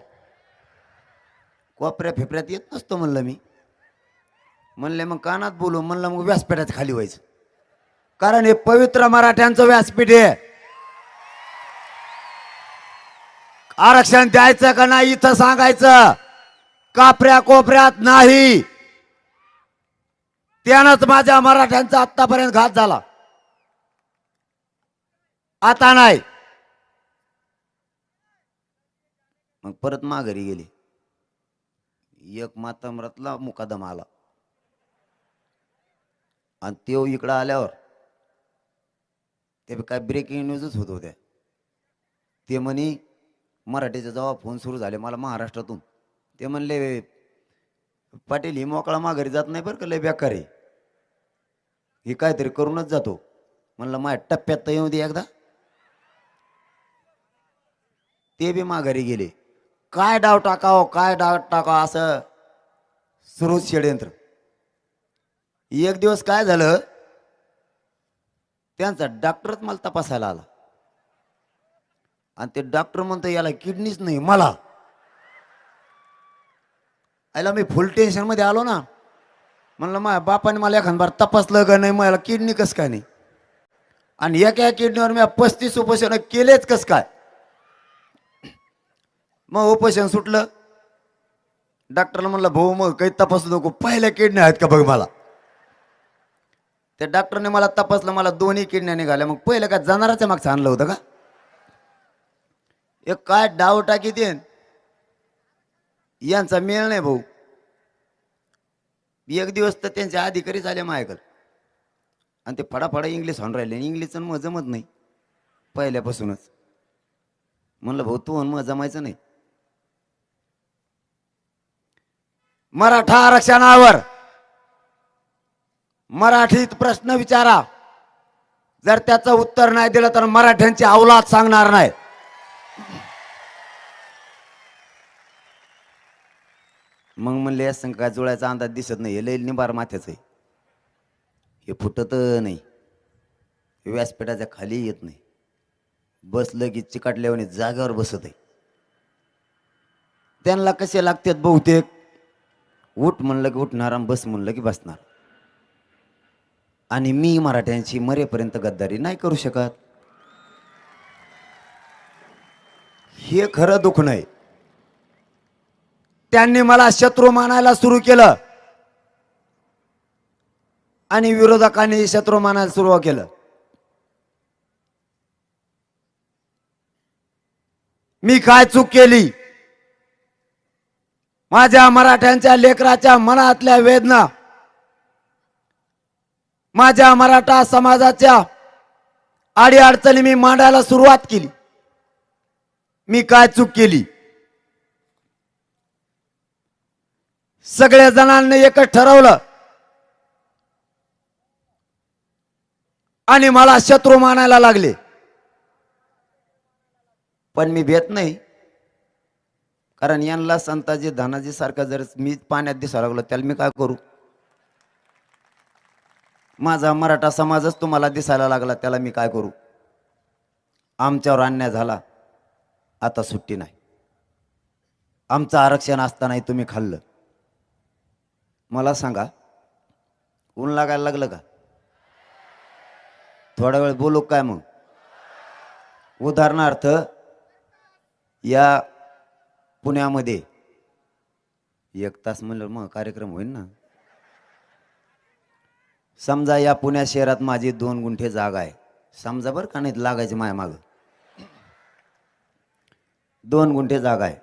कोपऱ्या फिपऱ्यात येत नसतो म्हणलं मी. म्हणले मग कानात बोलू. म्हणलं मग व्यासपीठात खाली व्हायचं, कारण हे पवित्र मराठ्यांचं व्यासपीठ आहे. आरक्षण द्यायचं का नाही इथं सांगायचं, कापऱ्या कोपऱ्यात नाही. त्यानंच माझ्या मराठ्यांचा आतापर्यंत घात झाला, आता नाही. मग परत माघारी गेली. एक मातंबरातला मुकादम आला, आणि तो इकडं आल्यावर ते काय ब्रेकिंग न्यूजच होत होत्या. ते म्हणे मराठीचे जेव्हा फोन सुरू झाले मला महाराष्ट्रातून, ते म्हणले पाटील ही मोकळा माघारी जात नाही बरं का, लय बेकार आहे, ही काहीतरी करूनच जातो. म्हणलं माझ्या टप्प्यात तर येऊ दे एकदा. ते बी माघारी गेले. काय डाव टाकावं काय डाव टाकावं असं सुरू षडयंत्र. एक दिवस काय झालं, त्यांचा डॉक्टरच मला तपासायला आला आणि ते डॉक्टर म्हणतो याला किडनीच नाही. मला आयला मी फुल टेन्शन मध्ये आलो ना. म्हणलं माझ्या बापाने मला एखाद बार तपासलं का नाही, मला किडनी कस काय नाही. आणि एका किडनीवर मी 35 उपोषण केलेच कस काय. मग उपोषण सुटलं. डॉक्टरला म्हणलं भाऊ मग काही तपासू नको, पहिल्या किडनी आहेत का बघ मला. त्या डॉक्टरने मला तपासलं, मला दोन्ही किडन्या निघाल्या. मग पहिलं काय जनावराच्या मागचं आणलं होतं का. एक काय डाव टाकी देन यांचा मेळ नाही भाऊ. एक दिवस तर त्यांचे अधिकारी झाले माझ्याकडे आणि ते फडाफडा इंग्लिश होऊन राहिले. इंग्लिशचं मग जमत नाही पहिल्यापासूनच. म्हणलं भाऊ तू मग जमायचं नाही. मराठा आरक्षणावर मराठीत प्रश्न विचारा, जर त्याचं उत्तर नाही दिलं तर मराठ्यांची औलाद सांगणार नाही. मग म्हणले या संघ काय जुळायचा अंदाज दिसत नाही, हे लई निबार माथ्याच आहे, हे फुटत नाही, व्यासपीठाच्या खाली येत नाही, बसलं की चिकाटल्याने जागेवर बसत आहे. त्यांना कसे लागतात बहुतेक, उठ म्हणलं की उठणार आणि बस म्हणलं की बसणार. आणि मी मराठ्यांची मरेपर्यंत गद्दारी नाही करू शकत. हे खरं दुःख नाही. त्यांनी मला शत्रू मानायला सुरू केलं आणि विरोधकांनी शत्रू मानायला सुरू केलं. मी काय चूक केली. माझ्या मराठ्यांच्या लेकराच्या मनातल्या वेदना, माझ्या मराठा समाजाच्या अडीअडचणी मी मांडायला सुरुवात केली. मी काय चूक केली. सगळ्या जणांनी एकच ठरवलं आणि मला शत्रू मानायला लागले. पण मी भेट नाही, कारण यांना संताजी धनाजी सारखा जर मी पाण्यात दिसायला लागलो त्याला मी काय करू. माझा मराठा समाजच तुम्हाला दिसायला लागला त्याला मी काय करू. आमच्यावर अन्याय झाला, आता सुट्टी नाही. आमचं आरक्षण असतानाही तुम्ही खाल्लं. मला सांगा ऊन लागायला लागलं का. थोडा वेळ बोलू काय मग. उदाहरणार्थ या पुण्यामध्ये 1 तास म्हणलं मग कार्यक्रम होईल ना. समजा या पुण्या शहरात माझी 2 गुंठे जागा आहे. समजा बरं का, नाही लागायची माया माग 2 गुंठे जागा आहे.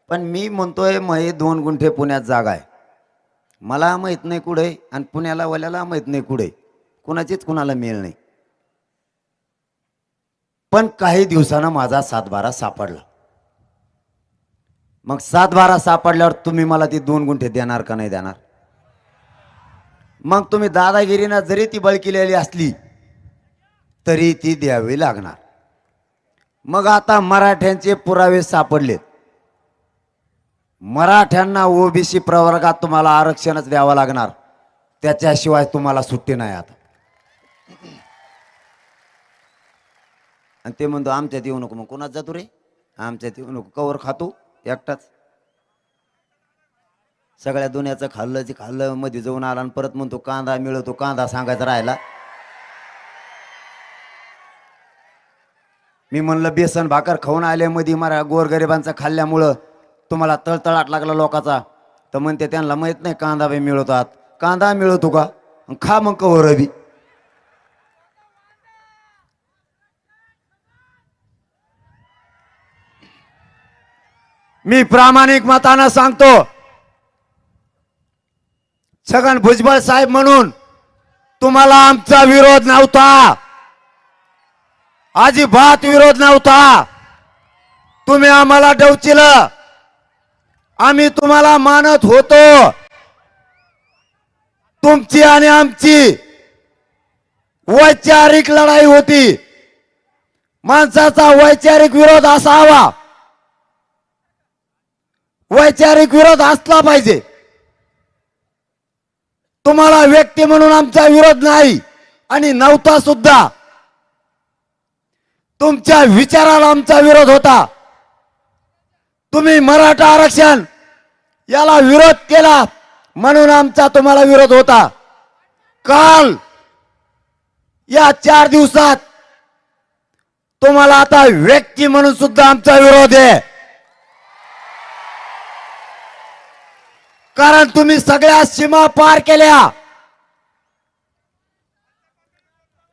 पण मी म्हणतोय मग 2 गुंठे पुण्यात जागा आहे. मला माहित नाही कुठे आणि पुण्याला वाल्याला माहित नाही कुठे, कुणाचीच कुणाला मेल नाही. पण काही दिवसानं माझा 7-12 सापडला. मग 7-12 सापडल्यावर तुम्ही मला ती 2 गुंठे देणार का नाही देणार. मग तुम्ही दादागिरीनं जरी ती बळकिलेली असली तरी ती द्यावी लागणार. मग आता मराठ्यांचे पुरावे सापडलेत. मराठ्यांना ओबीसी प्रवर्गात तुम्हाला आरक्षणच द्यावं लागणार, त्याच्याशिवाय तुम्हाला सुट्टी नाही. आता आणि ते म्हणतो आमच्यात येऊ नको. मग कोणाच जातो रे, आमच्यात येऊ नको. कवर खातो एकटाच. सगळ्या दुनियाचं खाल्लं जे खाल्लं, मध्ये जाऊन आला आणि परत म्हणतो कांदा मिळतो, कांदा सांगायचा राहिला. मी म्हणलं बेसन भाकर खाऊन आले मध्ये मरा गोरगरिबांचं खाल्ल्यामुळं तुम्हाला तळतळाट लागला लोकाचा. तर म्हणते त्यांना माहित नाही कांदा बी मिळवतात. कांदा मिळवतो का, खा मग कवर बी. मी प्रामाणिक मतानं सांगतो, छगन भुजबळ साहेब म्हणून तुम्हाला आमचा विरोध नव्हता, अजिबात विरोध नव्हता. तुम्ही आम्हाला डवचिलं, आम्ही तुम्हाला मानत होतो. तुमची आणि आमची वैचारिक लढाई होती. माणसाचा वैचारिक विरोध असावा वैचारिक विरोध असला पाहिजे. तुम्हाला व्यक्ती म्हणून आमचा विरोध नाही आणि नव्हता सुद्धा. तुमच्या विचाराला आमचा विरोध होता. तुम्ही मराठा आरक्षण याला विरोध केला म्हणून आमचा तुम्हाला विरोध होता. काल या 4 दिवसात तुम्हाला आता व्यक्ती म्हणून सुद्धा आमचा विरोध आहे. कारण तुम्ही सगळ्या सीमा पार केल्या.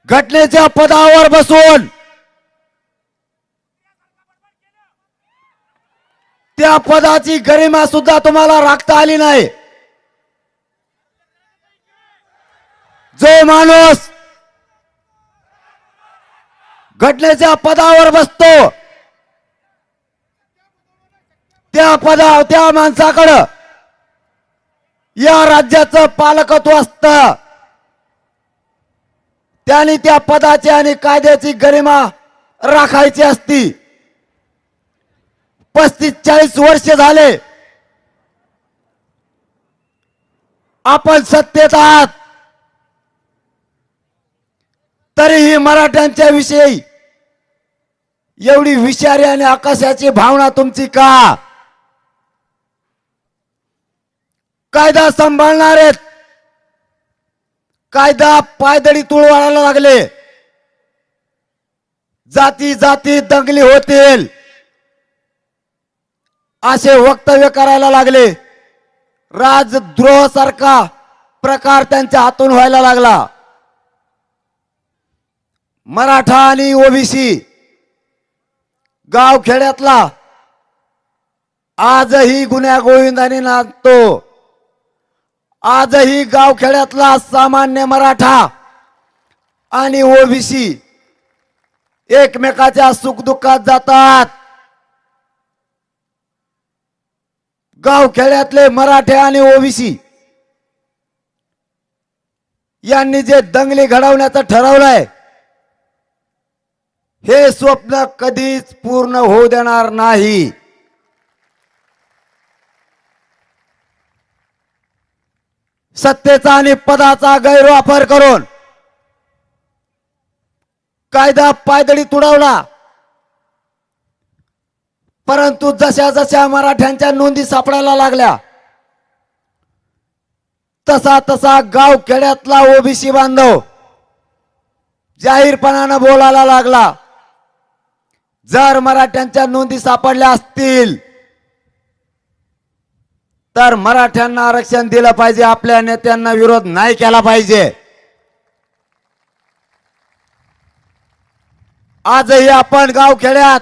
घटनेच्या पदावर बसून त्या पदाची गरिमा सुद्धा तुम्हाला राखता आली नाही. जो माणूस घटनेच्या पदावर बसतो त्या माणसाकडं या राज्याचं पालकत्व असतं. त्यांनी त्या पदाची आणि कायद्याची गरिमा राखायची असती. 35-40 वर्ष झाले आपण सत्तेत आहात, तरीही मराठ्यांच्या विषयी एवढी विषारी आणि आकाशाची भावना तुमची का? कायदा सांभाळणारे कायदा पायदळी तुळवायला लागले. जाती जाती दंगली होतील असे वक्तव्य करायला लागले. राजद्रोह सारखा प्रकार त्यांच्या हातून व्हायला लागला. मराठा आणि ओबीसी गावखेड्यातला आजही गुन्ह्या गोविंदाने नाचतो. आजही गावखेड्यातला सामान्य मराठा आणि ओबीसी एकमेकाच्या सुखदुःखात जातात. गावखेड्यातले मराठे आणि ओबीसी यांनी जे दंगली घडवण्याचं ठरवलंय हे स्वप्न कधीच पूर्ण होऊ देणार नाही. सत्तेचा आणि पदाचा गैरवापर करून कायदा पायदळी तुडवला. परंतु जशा जशा मराठ्यांच्या नोंदी सापडायला लागल्या तसा तसा गाव खेड्यातला ओबीसी बांधव जाहीरपणानं बोलायला लागला. जर मराठ्यांच्या नोंदी सापडल्या असतील तर मराठ्यांना आरक्षण दिलं पाहिजे. आपल्या नेत्यांना विरोध नाही केला पाहिजे. आजही आपण गाव खेड्यात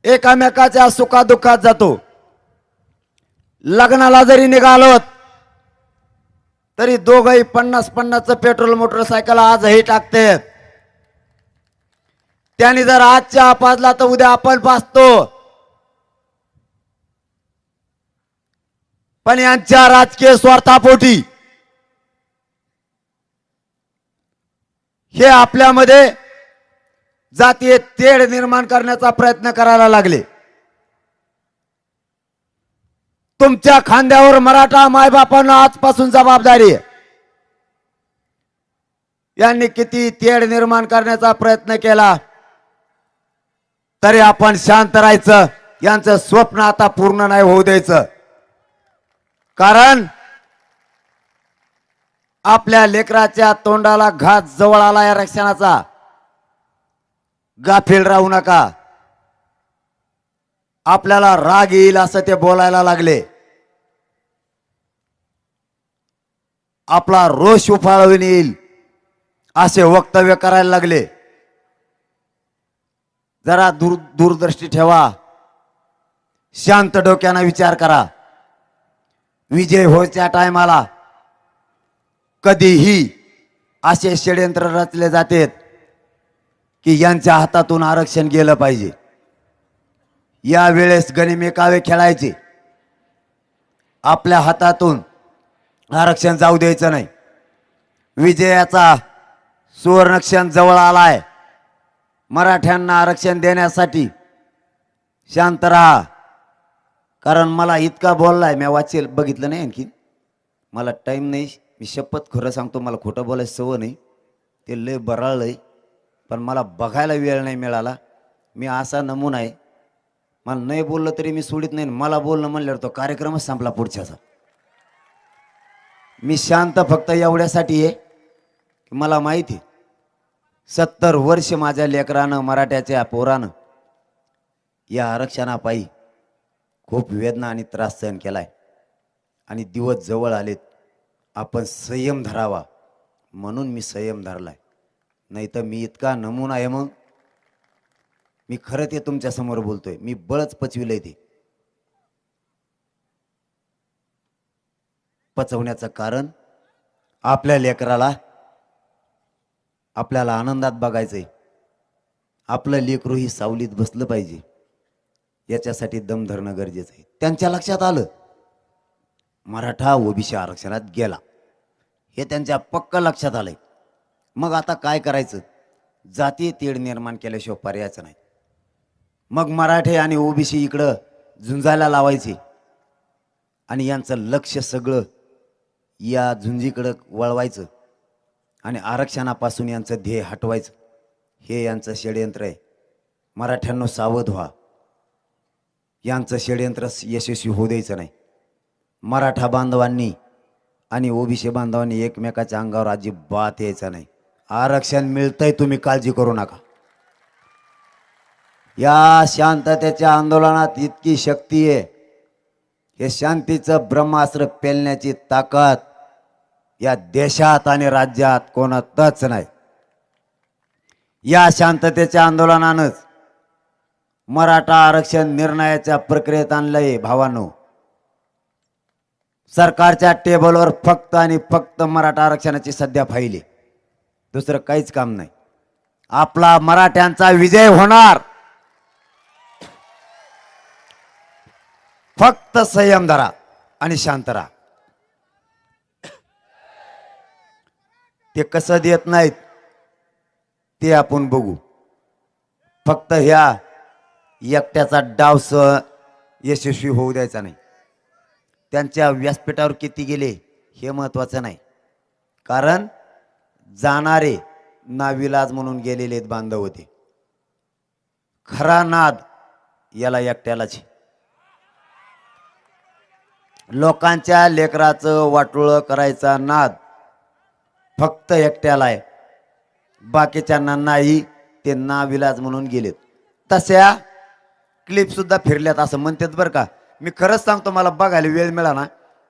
एकामेकाच्या सुखादुःखात जातो. लग्नाला जरी निघालोत तरी दोघही 50-50चं पेट्रोल मोटरसायकल आजही टाकतात. त्यांनी जर आज चहा पाजला तर उद्या आपण पाजतो. पण यांच्या राजकीय स्वार्थापोटी हे आपल्यामध्ये जातीय तेढ निर्माण करण्याचा प्रयत्न करायला लागले. तुमच्या खांद्यावर मराठा मायबापांना आजपासून जबाबदारी आहे. यांनी किती तेढ निर्माण करण्याचा प्रयत्न केला तरी आपण शांत राहायचं. यांचं स्वप्न आता पूर्ण नाही होऊ द्यायचं. कारण आपल्या लेकराच्या तोंडाला घात जवळ आला या आरक्षणाचा. गाफील राहू नका. आपल्याला राग येईल असं ते बोलायला लागले. आपला रोष उफाळून येईल असे वक्तव्य करायला लागले. जरा दूरदृष्टी ठेवा. शांत डोक्याने विचार करा. विजय होच्या टायमाला कधीही असे षड्यंत्र रचले जातात की यांच्या हातातून आरक्षण गेलं पाहिजे. या वेळेस गनिमेकावे खेळायचे. आपल्या हातातून आरक्षण जाऊ द्यायचं नाही. विजयाचा सुवर्णक्षण जवळ आलाय. मराठ्यांना आरक्षण देण्यासाठी शांत राहा. कारण मला इतका बोललाय, मी वाचेल बघितलं नाही आणखी, मला टाईम नाही, मी शपथ खरं सांगतो, मला खोटं बोलायची सवय नाही, ते लय बराळलंय, पण मला बघायला वेळ नाही मिळाला. मी असा नमुना आहे, मला नाही बोललं तरी मी सोडित नाही, मला बोलणं म्हणल्यावर तो कार्यक्रमच संपला पुढच्याचा. मी शांत फक्त एवढ्यासाठी आहे की मला माहिती 70 वर्ष माझ्या लेकरानं, मराठ्याच्या पोरानं या आरक्षणापायी खूप वेदना आणि त्रास सहन केलाय आणि दिवस जवळ आलेत. आपण संयम धरावा म्हणून मी संयम धरलाय, नाही तर मी इतका नमुना आहे. मग मी खरं ते तुमच्या समोर बोलतोय, मी बळच पचविलंय. ते पचवण्याचं कारण आपल्या लेकराला आपल्याला आनंदात बघायचंय, आपलं लेकरू ही सावलीत बसलं पाहिजे, याच्यासाठी दम धरणं गरजेचं आहे. त्यांच्या लक्षात आलं मराठा ओबीसी आरक्षणात गेला, हे त्यांच्या पक्क लक्षात आलंय. मग आता काय करायचं, जातीय तेढ निर्माण केल्याशिवाय पर्यायच नाही. मग मराठे आणि ओबीसी इकडं झुंजायला लावायचे आणि यांचं लक्ष सगळं या झुंजीकडं वळवायचं आणि आरक्षणापासून यांचं ध्येय हटवायचं. हे यांचं षडयंत्र आहे. मराठ्यांनो सावध व्हा, यांचं षडयंत्र यशस्वी होऊ द्यायचं नाही. मराठा बांधवांनी आणि ओबीसी बांधवांनी एकमेकाच्या अंगावर अजिबात यायचं नाही. आरक्षण मिळतंय, तुम्ही काळजी करू नका. या शांततेच्या आंदोलनात इतकी शक्ती आहे, हे शांतीचं ब्रह्मास्त्र पेलण्याची ताकद या देशात आणि राज्यात कोणातच नाही. या शांततेच्या आंदोलनानंच मराठा आरक्षण निर्णयाच्या प्रक्रियेत आणलंय. भावांनो, सरकारच्या टेबलवर फक्त आणि फक्त मराठा आरक्षणाची सध्या फाईल आहे, दुसरं काहीच काम नाही. आपला मराठ्यांचा विजय होणार. फक्त संयम धरा आणि शांत राहा. ते कसं देत नाहीत ते आपण बघू. फक्त ह्या एकट्याचा डाव यशस्वी होऊ द्यायचा नाही. त्यांच्या व्यासपीठावर किती गेले हे महत्वाचं नाही, कारण जाणारे नाविलाज म्हणून गेलेले बांधव होते. खरा नाद याला एकट्यालाच. लोकांच्या लेकराचं वाटोळं करायचा नाद फक्त एकट्याला आहे, बाकीच्यांना नाही. ते नाविलाज म्हणून गेलेत. तशा क्लिप सुद्धा फिरल्यात असं म्हणतात बरं का. मी खरंच सांगतो, मला बघायला वेळ मिळाला ना,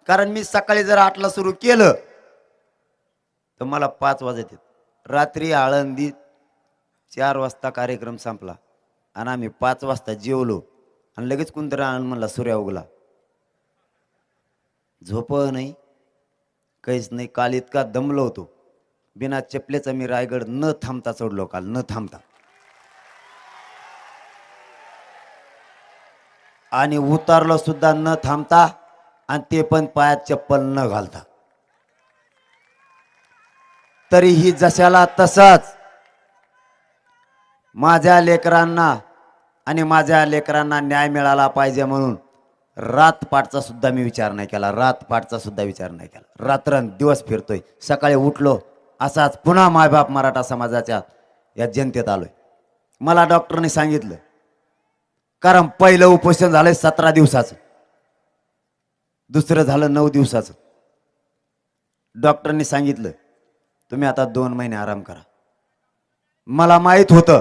कारण मी सकाळी जर 8ला सुरू केलं तर मला 5 वाजत. रात्री आळंदीत 4 वाजता कार्यक्रम संपला आणि आम्ही 5 वाजता जेवलो आणि लगेच कोणतरी आनंद म्हणला सूर्या उगला. झोप नाही, काहीच नाही. काल इतका दमलो होतो, बिना चपलेचा मी रायगड न थांबता चढलो काल, न थांबता. आणि उतारलो सुद्धा न थांबता, आणि ते पण पायात चप्पल न घालता. तरीही जशाला तसंच माझ्या लेकरांना आणि माझ्या लेकरांना न्याय मिळाला पाहिजे म्हणून रातपाटचा सुद्धा मी विचार नाही केला. रातपाटचा सुद्धा विचार नाही केला. रात्रंदिवस फिरतोय. सकाळी उठलो असाच पुन्हा मायबाप मराठा समाजाच्या या जनतेत आलोय. मला डॉक्टरने सांगितलं, कारण पहिलं उपोषण झालंय 17 दिवसाचं, दुसरं झालं 9 दिवसाचं. डॉक्टरने सांगितलं तुम्ही आता 2 महिने आराम करा. मला माहित होतं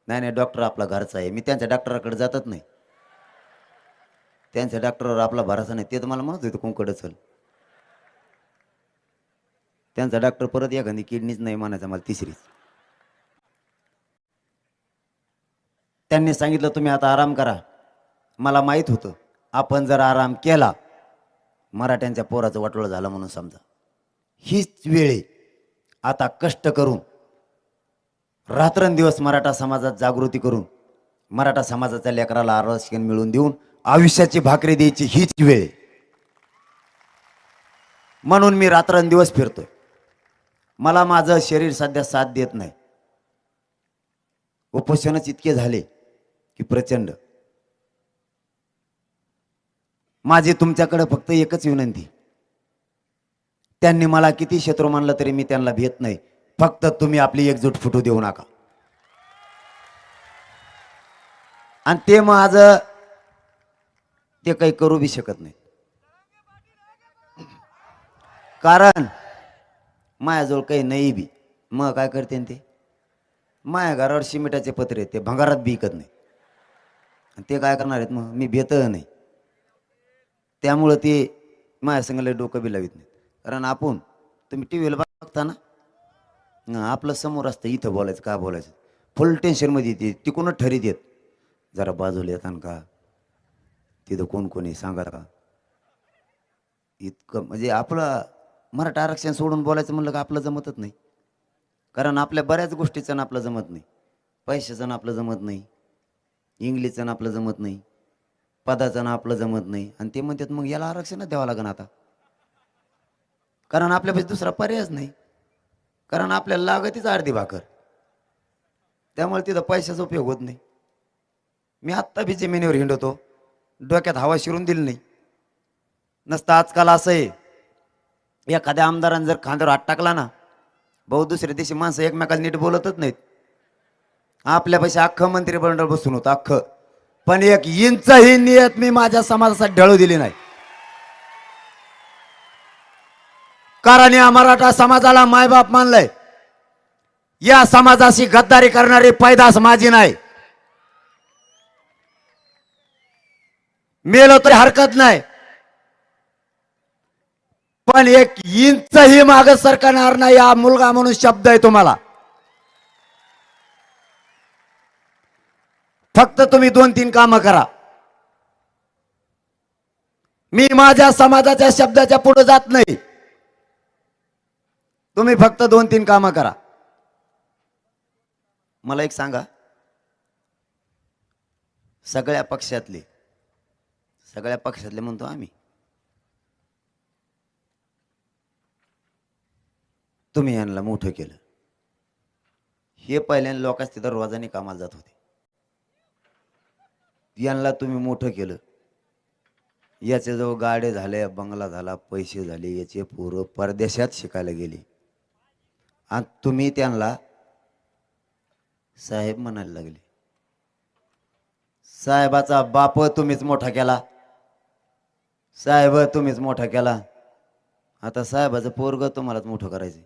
नाही डॉक्टर आपला घरचा आहे, मी त्यांच्या डॉक्टराकडे जातच नाही. त्यांच्या डॉक्टरवर आपला भरोसा नाही. ते तर मला म्हणत होतं कोणकडे चल. त्यांचा डॉक्टर परत एखादी किडनीच नाही म्हणायचा मला, तिसरीच. त्यांनी सांगितलं तुम्ही आता आराम करा. मला माहित होतं आपण जर आराम केला मराठ्यांच्या पोराचं वाटोळं झालं म्हणून समजा. हीच वेळ आहे आता कष्ट करून रात्रंदिवस मराठा समाजात जागृती करून मराठा समाजाच्या लेकराला आरक्षण मिळवून देऊन आयुष्याची भाकरी द्यायची हीच वेळ आहे. म्हणून मी रात्रंदिवस फिरतोय. मला माझं शरीर सध्या साथ देत नाही. उपोषणच इतके झाले की प्रचंड. माझी तुमच्याकडे फक्त एकच विनंती, त्यांनी मला किती शत्रू मानलं तरी मी त्यांना भेट नाही, फक्त तुम्ही आपली एकजूट फुटू देऊ नका. आणि ते माझं ते काही करू बी शकत नाही, कारण माझ्याजवळ काही नाही बी. मग काय करते ते, माझ्या घरावर सिमेंटाचे पत्रे ते भंगारात बी विकत नाही, आणि ते काय करणार आहेत, मग मी भेट नाही. त्यामुळं ते माझ्या संग डोकं बी लावित नाही. कारण आपण तुम्ही टी व्हीला बघता ना, आपलं समोर असतं, इथं बोलायचं का बोलायचं, फुल टेन्शनमध्ये येते, तिकडूनच ठरीत येत, जरा बाजूला येताना का, तिथं कोण कोणी सांगा का. इतकं म्हणजे आपलं मराठा आरक्षण सोडून बोलायचं म्हणलं का आपलं जमतच नाही. कारण आपल्या बऱ्याच गोष्टीचं आपलं जमत नाही, पैशाचं आपलं जमत नाही, इंग्लिशचं आपलं जमत नाही, पदाचं आपलं जमत नाही. आणि ते म्हणतात मग याला आरक्षणच द्यावं लागेल आता, कारण आपल्यापाशी दुसरा पर्यायच नाही, कारण आपल्याला लागतीच अर्धी भाकर. त्यामुळे तिथं पैशाचा उपयोग होत नाही. मी आत्ता बी जमिनीवर हिंडतो, डोक्यात हवा शिरून दिली नाही नसतं. आजकाल असं आहे, एखाद्या आमदारानं जर खांद्यावर हात टाकला ना, भाऊ दुसऱ्या दिवशी माणसं एकमेकाला नीट बोलतच नाहीत. आपल्यापाशी अख्खं मंत्रिमंडळ बसून होतं अख्खं, पण एक इंच ही नियत मी माझ्या समाजासाठी ढळू दिली नाही. कारण या मराठा समाजाला मायबाप मानलंय, या समाजाशी गद्दारी करणारी पैदास माझी नाही. मेलो तरी हरकत नाही, पण एक इंचही माग सरकणार नाही, हा मुलगा म्हणून शब्द आहे तुम्हाला. फक्त तुम्ही 2-3 कामं करा. मी माझ्या समाजाच्या शब्दाच्या पुढे जात नाही, तुम्ही फक्त 2-3 कामं करा. मला एक सांगा, सगळ्या पक्षातले म्हणतो आम्ही, तुम्ही यांना मोठं केलं, हे पहिल्यांदा लोकांच तिथं रोजाने कामाला जात होते, यांना तुम्ही मोठं केलं, याचे जवळ गाड्या झाल्या, बंगला झाला, पैसे झाले, याचे पोरं परदेशात शिकायला गेले, आणि तुम्ही त्यांना साहेब म्हणायला लागले. साहेबाचा बाप तुम्हीच मोठा केला, साहेब तुम्हीच मोठा केला, आता साहेबाचं पोरग तुम्हालाच मोठं करायचं.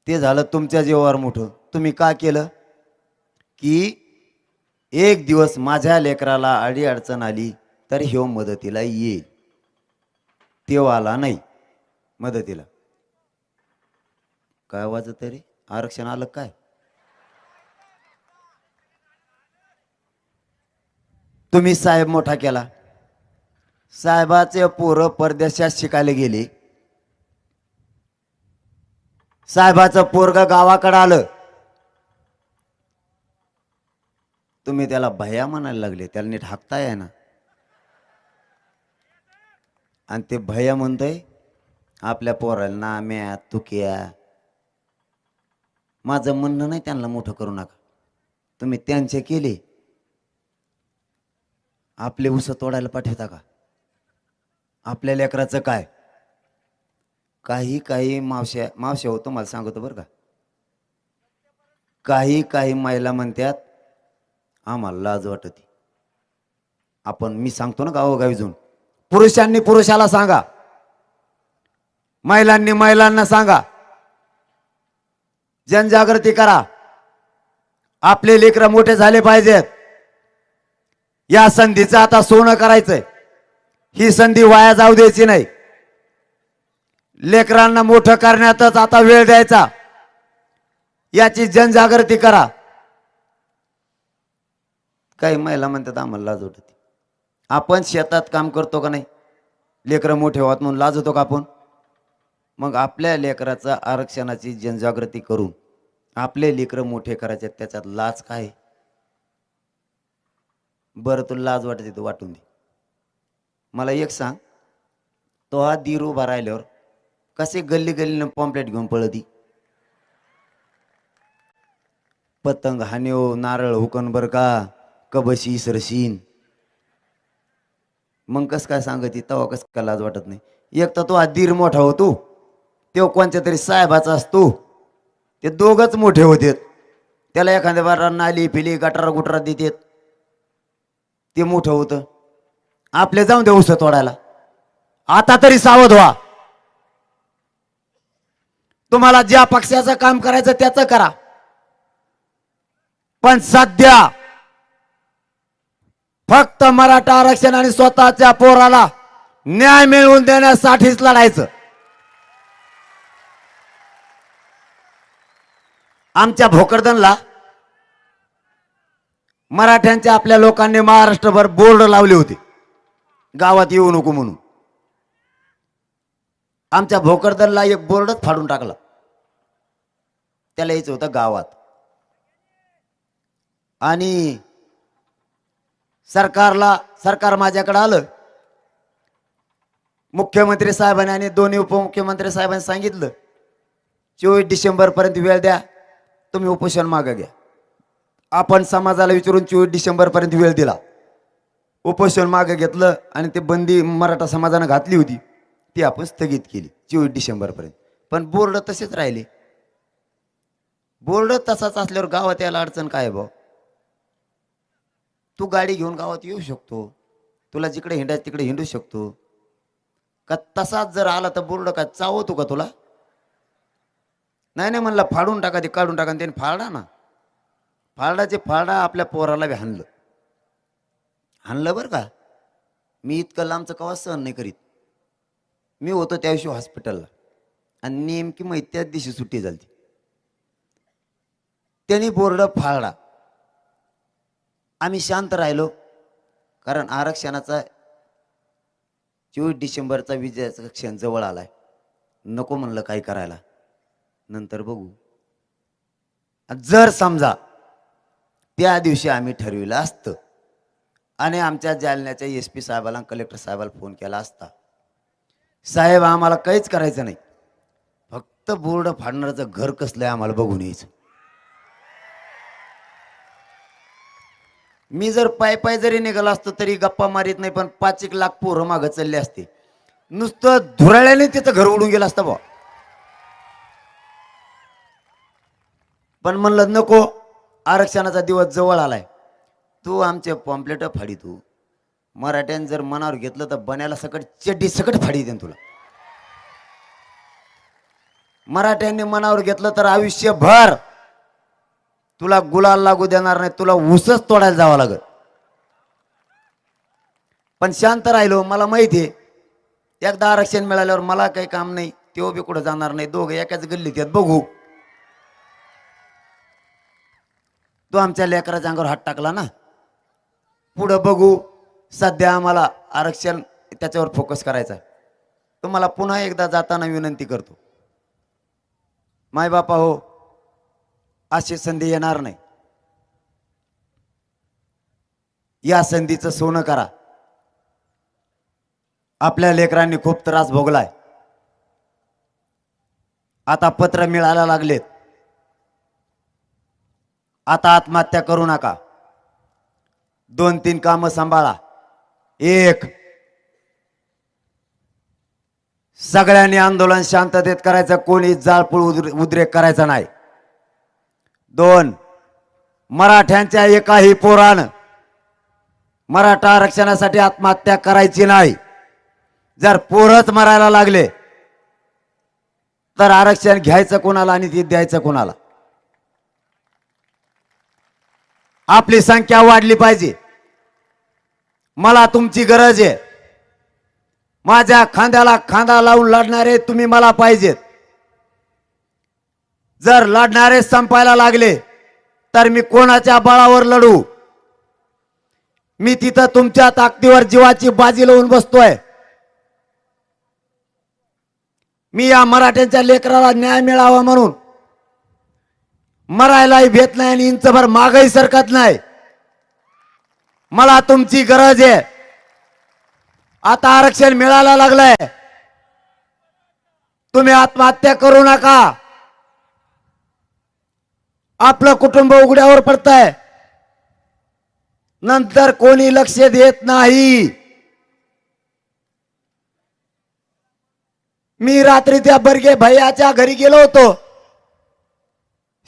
ते झालं तुमच्या जीवावर मोठं. तुम्ही का केलं की एक दिवस माझ्या लेकराला अडी अडचण आली तर ह्यो मदतीला येईल, तेव्हा आला नाही मदतीला. काय वाजत तरी आरक्षण आलं काय? तुम्ही साहेब मोठा केला, साहेबाचे पोरं परदेशात शिकायला गेले, साहेबाचं पोरग गावाकडे आलं, तुम्ही त्याला भैया म्हणायला लागले, त्याला नीट हाकता आहे ना, आणि ते भैया म्हणतोय आपल्या पोराला नाम्या तुक्या. माझं म्हणणं नाही त्यांना मोठं करू नका, तुम्ही त्यांचे केले, आपले उस तोडायला पाठवता का? आपल्या लेकराचं काय? काही मावश्या होतो मला सांगतो बरं का, काही महिला म्हणतात आम्हाला लाज वाटते. आपण मी सांगतो ना गावोगावी जाऊन, पुरुषांनी पुरुषाला सांगा, महिलांनी महिलांना सांगा, जनजागृती करा. आपले लेकरं मोठे झाले पाहिजेत. या संधीचं आता सोनं करायचंय, ही संधी वाया जाऊ द्यायची नाही. लेकरांना मोठं करण्यातच आता वेळ द्यायचा, याची जनजागृती करा. काही महिला म्हणतात आम्हाला लाज वाटते. आपण शेतात काम करतो का नाही, लेकरं मोठे होत म्हणून लाज होतो का आपण? मग आपल्या लेकराचा आरक्षणाची जनजागृती करून आपले लेकरं मोठे करायचे, त्याच्यात लाज काय? बरं तुला लाज वाटते तर वाटून दे. मला एक सांग, तो हा दीर उभा राहिल्यावर कसे गल्ली गल्लीनं पॉम्पलेट घेऊन पळती, पतंग हान्यो नारळ हुकन बर का कबशी सरशीन. मग कस काय सांगत तेव्हा कस काय लाज वाटत नाही. एक तर तो आधीर मोठा होतो, तो कोणत्या तरी साहेबाचा असतो, ते दोघच मोठे होते. त्याला एखाद्या बार नाली फिली गटारा गुटरा देतात, ते मोठं होतं. आपले जाऊन दे उस तोडायला. आता तरी सावध व्हा. तुम्हाला ज्या पक्षाचं काम करायचं त्याचं करा, पण सध्या फक्त मराठा आरक्षण आणि स्वतःच्या पोराला न्याय मिळवून देण्यासाठीच लढायचं. आमच्या भोकरदनला मराठ्यांच्या आपल्या लोकांनी महाराष्ट्रभर बोर्ड लावले होते, गावात येऊ नको म्हणून. आमच्या भोकरदनला एक बोर्डच फाडून टाकला. त्याला यायचं होतं गावात. आणि सरकार माझ्याकडे आलं. मुख्यमंत्री साहेबांनी आणि दोन्ही उपमुख्यमंत्री साहेबांनी सांगितलं 24 डिसेंबर पर्यंत वेळ द्या, तुम्ही उपोषण मागे घ्या. आपण समाजाला विचारून 24 डिसेंबर पर्यंत वेळ दिला, उपोषण मागे घेतलं आणि ते बंदी मराठा समाजानं घातली होती ती आपण स्थगित केली 24 डिसेंबर पर्यंत. पण बोर्ड तसेच राहिले. बोर्ड तसाच असल्यावर गावात यायला अडचण काय भाऊ? तू गाडी घेऊन गावात येऊ शकतो, तुला जिकडे हिंडायचं तिकडे हिंडू शकतो का? तसाच जर आला तर बोर्ड काय चावतो का तुला? नाही नाही म्हणलं फाडून टाका, ते काढून टाका. त्याने फाडा ना, फाडाचे फाडा. आपल्या पोराला बी हाणलं बरं का. मी इतकं लांबचं कवा सहन नाही करीत. मी होतो त्या दिवशी हॉस्पिटलला आणि नेमकी माहिती त्याच दिवशी सुट्टी झाली. त्यांनी बोर्ड फाडला. आम्ही शांत राहिलो, कारण आरक्षणाचा 24 डिसेंबरचा विजयाचा क्षण जवळ आलाय. नको म्हणलं काय करायला, नंतर बघू. जर समजा त्या दिवशी आम्ही ठरविलं असतं आणि आमच्या जालन्याच्या SP साहेबाला कलेक्टर साहेबाला फोन केला असता, साहेब आम्हाला काहीच करायचं नाही, फक्त बोर्ड फाडणारचं घर कसलंय आम्हाला बघून यायचं. मी जर पाय जरी निघाला असतो तरी गप्पा मारित नाही, पण 5 लाख पोरं मागं चालले असते. नुसतं धुराळ्याने तिचं घर उडून गेलं असतं बा. पण म्हणलं नको, आरक्षणाचा दिवस जवळ आलाय. तू आमचे पॉम्पलेट फाडी. तू मराठ्यानं जर मनावर घेतलं तर बन्याला सकट चड्डी सकट फाडी देईन तुला. मराठ्यांनी मनावर घेतलं तर आयुष्यभर तुला गुलाल लागू देणार नाही, तुला ऊसच तोडायला जावं लागत. पण शांत राहिलो. मला माहिती आहे एकदा आरक्षण मिळाल्यावर मला काही काम नाही, तो बी कुठं जाणार नाही, दोघं एकाच गल्लीत आहेत. बघू. तो आमच्या लेकराच्या अंगावर हात टाकला ना, पुढं बघू. सध्या आम्हाला आरक्षण त्याच्यावर फोकस करायचा. तुम्हाला पुन्हा एकदा जाताना विनंती करतो, मायबापा हो, अशी संधी येणार नाही. या संधीचं सोनं करा. आपल्या लेकरांनी खूप त्रास भोगलाय. आता पत्र मिळायला लागलेत. आता आत्महत्या करू नका. 2-3 कामं सांभाळा. 1, सगळ्यांनी आंदोलन शांततेत करायचं, कोणी जाळपोळ उद्रेक करायचा नाही. 2, मराठ्यांच्या एकाही पोरानं मराठा आरक्षणासाठी आत्महत्या करायची नाही. जर पोरच मरायला लागले तर आरक्षण घ्यायचं कोणाला आणि ते द्यायचं कोणाला? आपली संख्या वाढली पाहिजे. मला तुमची गरज आहे. माझ्या खांद्याला खांदा लावून लढणारे तुम्ही मला पाहिजेत. जर लढणारे संपायला लागले तर मी कोणाच्या बळावर लढू? मी तिथं तुमच्या ताकदीवर जीवाची बाजी लावून बसतोय. मी या मराठ्यांच्या लेकराला न्याय मिळावा म्हणून मरायलाही भेट नाही आणि इंचभर मागही सरकत नाही. मला तुमची गरज आहे. आता आरक्षण मिळायला लागलंय. तुम्ही आत्महत्या करू नका. आपलं कुटुंब उघड्यावर पडतंय, नंतर कोणी लक्ष देत नाही. मी रात्री त्या बर्गे भैयाच्या घरी गेलो होतो,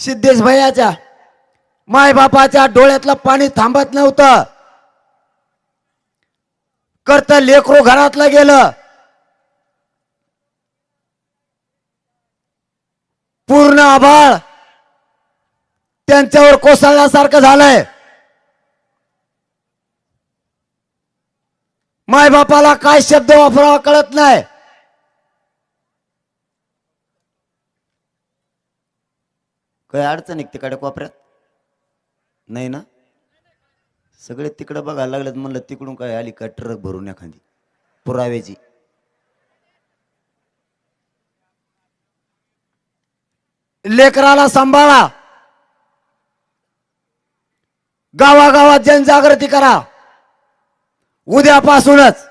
सिद्धेश भैयाच्या. मायबापाच्या डोळ्यातलं पाणी थांबत नव्हतं. करत लेकरू घरातलं गेलं. पूर्ण आभाळ त्यांच्यावर कोसळल्यासारखं झालंय. मायबापाला काय शब्द वापरावा कळत नाही. काय अडचण आहे तिकडे कोपऱ्यात नाही ना? सगळे तिकडे बघायला लागलेत. म्हणलं तिकडून काय आली का ट्रक भरून एखादी पुराव्याची. लेकराला सांभाळा, गावागावात जनजागृती करा. उद्यापासूनच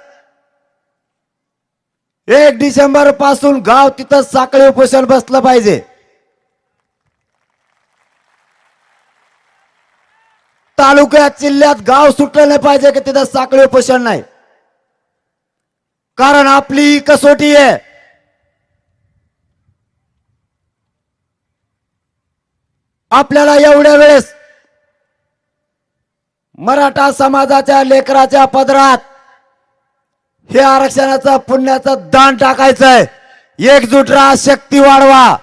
1 डिसेंबर पासून गाव तिथं साखळी उपोषण बसलं पाहिजे. तालुक्यात जिल्ह्यात गाव सुटलं नाही पाहिजे की तिथं साखळी उपोषण नाही. कारण आपली ही कसोटी आहे. आपल्याला एवढ्या वेळेस मराठा समाजाच्या लेकराच्या पदरात हे आरक्षणाचं पुण्याचं दान टाकायचंय. एकजूट राहा, शक्ती वाढवा.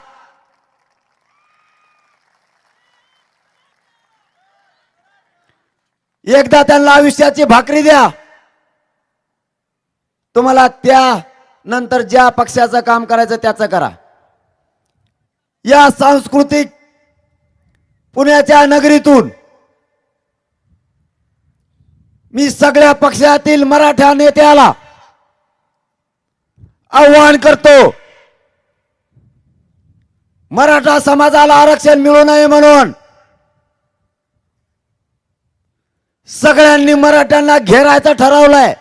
एकदा त्यांना आयुष्याची भाकरी द्या. तुम्हाला त्या नंतर ज्या पक्षाचं काम करायचं त्याचं करा. या सांस्कृतिक पुण्याच्या नगरीतून मी सगळ्या पक्षातील मराठा नेत्याला आव्हान करतो, मराठा समाजाला आरक्षण मिळू नये म्हणून सगळ्यांनी मराठ्यांना घेरायचं ठरवलंय.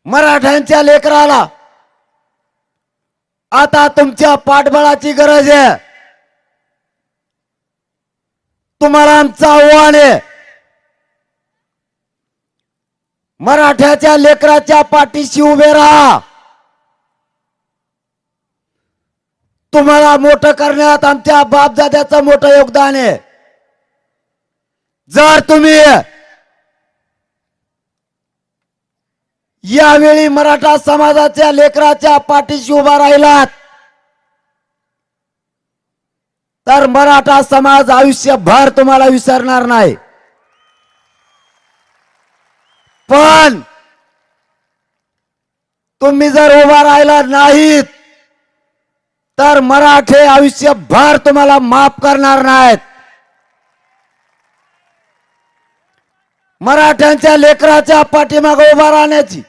मराठ्यांच्या लेकराला आता तुमच्या पाठबळाची गरज आहे. तुम्हाला आमचं आव्हान आहे, मराठ्याच्या लेकराच्या पाठीशी उभे राहा. तुम्हाला मोठं करण्यात आमच्या बापदाद्याचं मोठं योगदान आहे. जर तुम्ही यावेळी मराठा समाजाच्या लेकराच्या पाठीशी उभा राहिलात तर मराठा समाज आयुष्यभर तुम्हाला विसरणार नाही. पण तुम्ही जर उभा राहिला नाहीत तर मराठे आयुष्यभर तुम्हाला माफ करणार नाहीत. मराठ्यांच्या लेकराच्या पाठीमागे उभा राहण्याची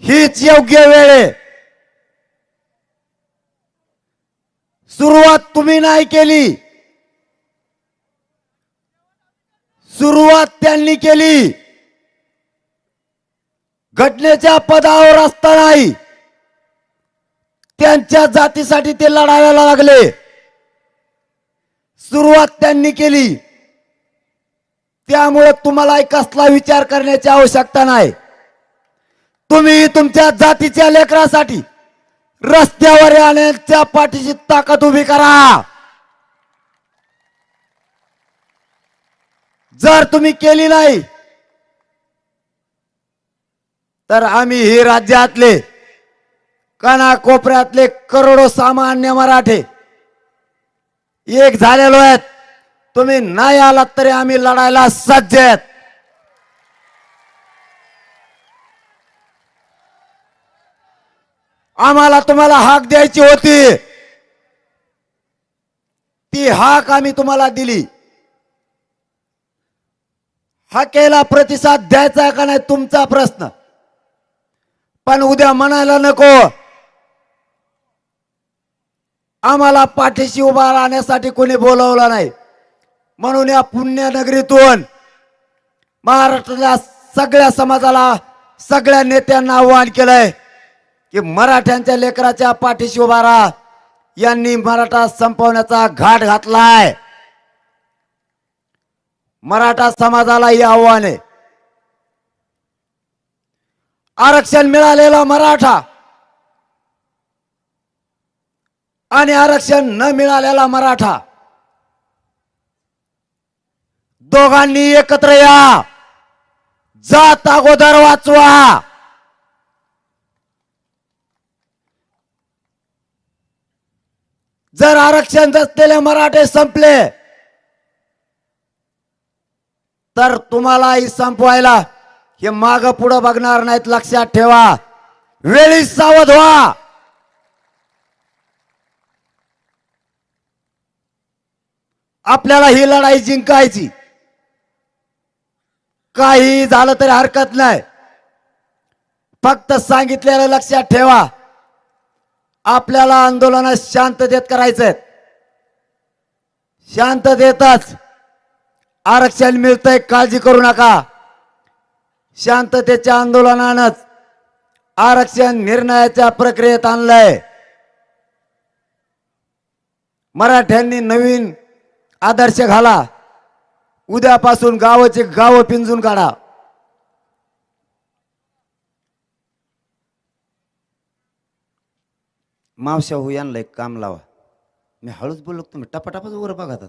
हीच योग्य वेळ आहे. सुरुवात तुम्ही नाही केली, सुरुवात त्यांनी केली. घटनेच्या पदावर असतानाही त्यांच्या जातीसाठी ते लढायला लागले. सुरुवात त्यांनी केली. त्यामुळे तुम्हाला कसला विचार करण्याची आवश्यकता नाही. तुम्ही तुमच्या जातीच्या लेकरासाठी रस्त्यावर येण्याच्या पाठीशी ताकद उभी करा. जर तुम्ही केली नाही तर आम्ही हे राज्यातले कानाकोपऱ्यातले करोडो सामान्य मराठे एक झालेलो आहेत. तुम्ही नाही आलात तरी आम्ही लढायला सज्ज आहेत. आम्हाला तुम्हाला हाक द्यायची होती, ती हाक आम्ही तुम्हाला दिली. हाकेला प्रतिसाद द्यायचा का नाही तुमचा प्रश्न. पण उद्या म्हणायला नको आम्हाला पाठीशी उभा राहण्यासाठी कोणी बोलवलं नाही. म्हणून या पुण्यनगरीतून महाराष्ट्राच्या सगळ्या समाजाला, सगळ्या नेत्यांना आव्हान केलंय की मराठ्यांच्या लेकराच्या पाठीशी उभा राहा. यांनी मराठा संपवण्याचा घाट घातलाय. मराठा समाजाला हे आव्हान आहे. आरक्षण मिळालेला मराठा आणि आरक्षण न मिळालेला मराठा दोघांनी एकत्र या, जात अगोदर वाचवा. जर आरक्षण असलेले मराठे संपले तर तुम्हालाही संपवायला हे माग पुढे बघणार नाहीत, लक्षात ठेवा. वेळी सावध व्हा. आपल्याला ही लढाई जिंकायची. काही झालं तरी हरकत नाही, फक्त सांगितलेलं लक्षात ठेवा. आपल्याला आंदोलन शांततेत करायचंय. शांततेतच आरक्षण मिळतंय, काळजी करू नका. शांततेच्या आंदोलनानंच आरक्षण निर्णयाच्या प्रक्रियेत आणलंय. मराठ्यांनी नवीन आदर्श घाला. उद्यापासून गावाचे गाव पिंजून काढा. मावशा हो, यांना एक काम लावा. मी हळूच बोललो, तुम्ही टपाटपच वर बघतात.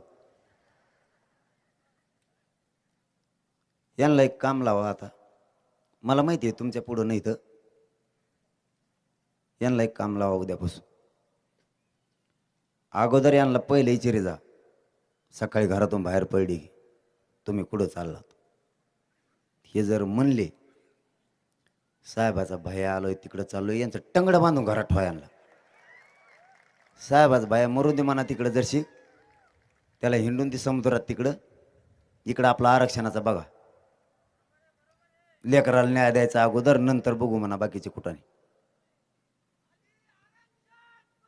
यांना एक काम लावा. आता मला माहिती आहे तुमच्या पुढं नाही, तर यांना एक काम लावा. उद्यापासून अगोदर यांना पहिले इचिरी जा. सकाळी घरातून बाहेर पडली तुम्ही कुठं चाललात, हे जर म्हणले साहेबाचा भया आलोय तिकडं चाललोय, यांचं टंगड बांधून घरात ठेवा. यांना साहेबाचा भया मरून दे म्हणा तिकडं, जरशी त्याला हिंडून ती समुद्रात तिकडं. इकडं आपला आरक्षणाचा बघा. लेकराला न्याय द्यायचा अगोदर, नंतर बघू म्हणा बाकीचे कुठाने.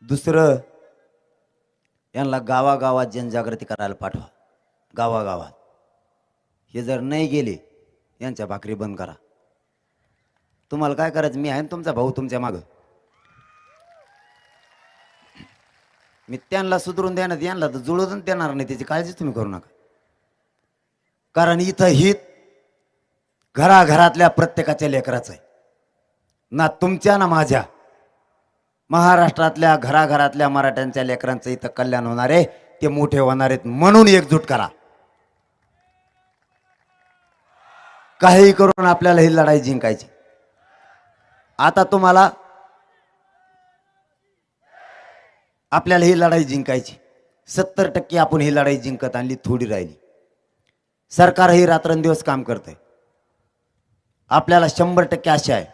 दुसरं, यांना गावागावात जनजागृती करायला पाठवा. गावागावात हे जर नाही गेले, यांच्या भाकरी बंद करा. तुम्हाला काय करायचं, मी आहे ना तुमचा भाऊ तुमच्या मागं. मी त्यांना सुधरून देणार, यांना तर जुळवून देणार नाही, त्याची काळजीच तुम्ही करू नका. कारण इथं हित घराघरातल्या प्रत्येकाच्या लेकराचं आहे ना, तुमच्या ना माझ्या. महाराष्ट्रातल्या घराघरातल्या मराठ्यांच्या लेकरांचं इथं कल्याण होणार आहे, ते मोठे होणार आहेत. म्हणून एकजूट करा. काही करून आपल्याला ही लढाई जिंकायची. आता तुम्हाला आपल्याला ही लढाई जिंकायची. 70% आपण ही लढाई जिंकत आणली, थोडी राहिली. सरकार ही रात्रंदिवस काम करतंय. आपल्याला 100% आशा आहे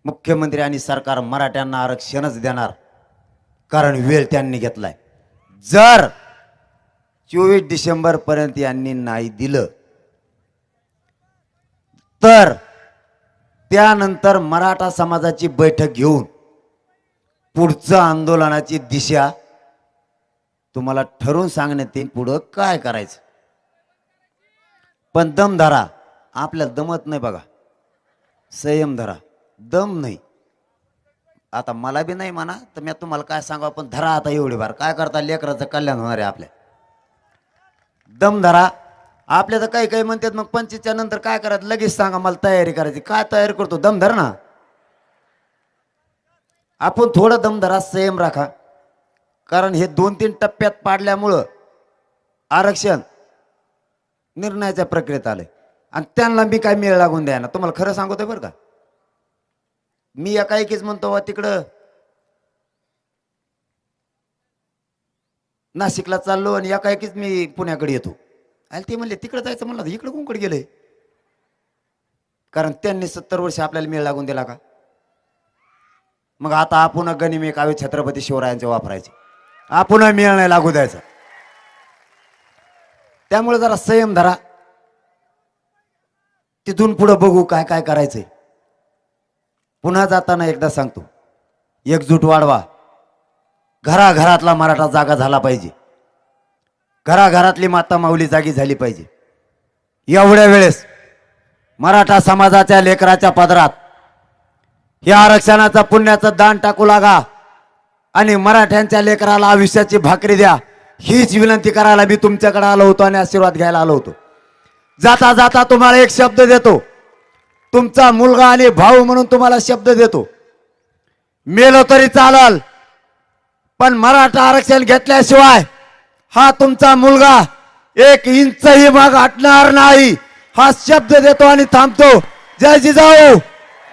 मुख्यमंत्री आणि सरकार मराठ्यांना आरक्षणच देणार, कारण वेळ त्यांनी घेतलाय. जर 24 डिसेंबर पर्यंत यांनी नाही दिलं तर त्यानंतर मराठा समाजाची बैठक घेऊन पुढचं आंदोलनाची दिशा तुम्हाला ठरवून सांगण्यात येईल, पुढं काय करायचं. पण दम धरा. आपल्याला दमत नाही बघा, संयम धरा. दम नाही. आता मला बी नाही म्हणा, तर मी तुम्हाला काय सांगा, पण धरा आता एवढी बार. काय करता, लेकराचं कल्याण होणार आहे आपल्या. दम धरा. आपल्या तर काही काही म्हणतात मग 25च्या नंतर काय करायचं, लगेच सांगा मला तयारी करायची. काय तयारी करतो, दम धर ना. आपण थोडं दम धरा, संयम राखा. कारण हे 2-3 टप्प्यात पाडल्यामुळं आरक्षण निर्णयाच्या प्रक्रियेत आलंय. आणि त्यांना मी काय मेळ लागून द्या ना, तुम्हाला खरं सांगतोय बरं का. मी एकाएकीच म्हणतो तिकडं नाशिकला चाललो आणि एकाएकीच मी पुण्याकडे येतो. आणि ते म्हणले तिकडे जायचं, म्हणलं इकडं कोणकडे गेलंय. कारण त्यांनी 70 वर्ष आपल्याला मेळ लागून दिला का. मग आता आपण गनिमे कावे छत्रपती शिवरायांचे वापरायचे, आपण मेळ नाही लागू द्यायचा. त्यामुळे जरा संयम धरा. तिथून पुढे बघू काय काय करायचंय. पुन्हा जाताना एकदा सांगतो, एकजूट वाढवा. घराघरातला मराठा जागा झाला पाहिजे. घराघरातली माता माऊली जागी झाली पाहिजे. एवढ्या वेळेस मराठा समाजाच्या लेकराच्या पदरात हे आरक्षणाचं पुण्याचं दान टाकू लागा आणि मराठ्यांच्या लेकराला आयुष्याची भाकरी द्या. हीच विनंती करायला मी तुमच्याकडे आलो होतो आणि आशीर्वाद घ्यायला आलो होतो. जाता जाता तुम्हाला एक शब्द देतो, तुमचा मुलगा आणि भाऊ म्हणून तुम्हाला शब्द देतो, मेलो तरी चालल, पण मराठा आरक्षण घेतल्याशिवाय हा तुमचा मुलगा 1 इंचही माग हटणार नाही, हा शब्द देतो आणि थांबतो. जय जिजाऊ,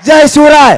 जय शिवराय.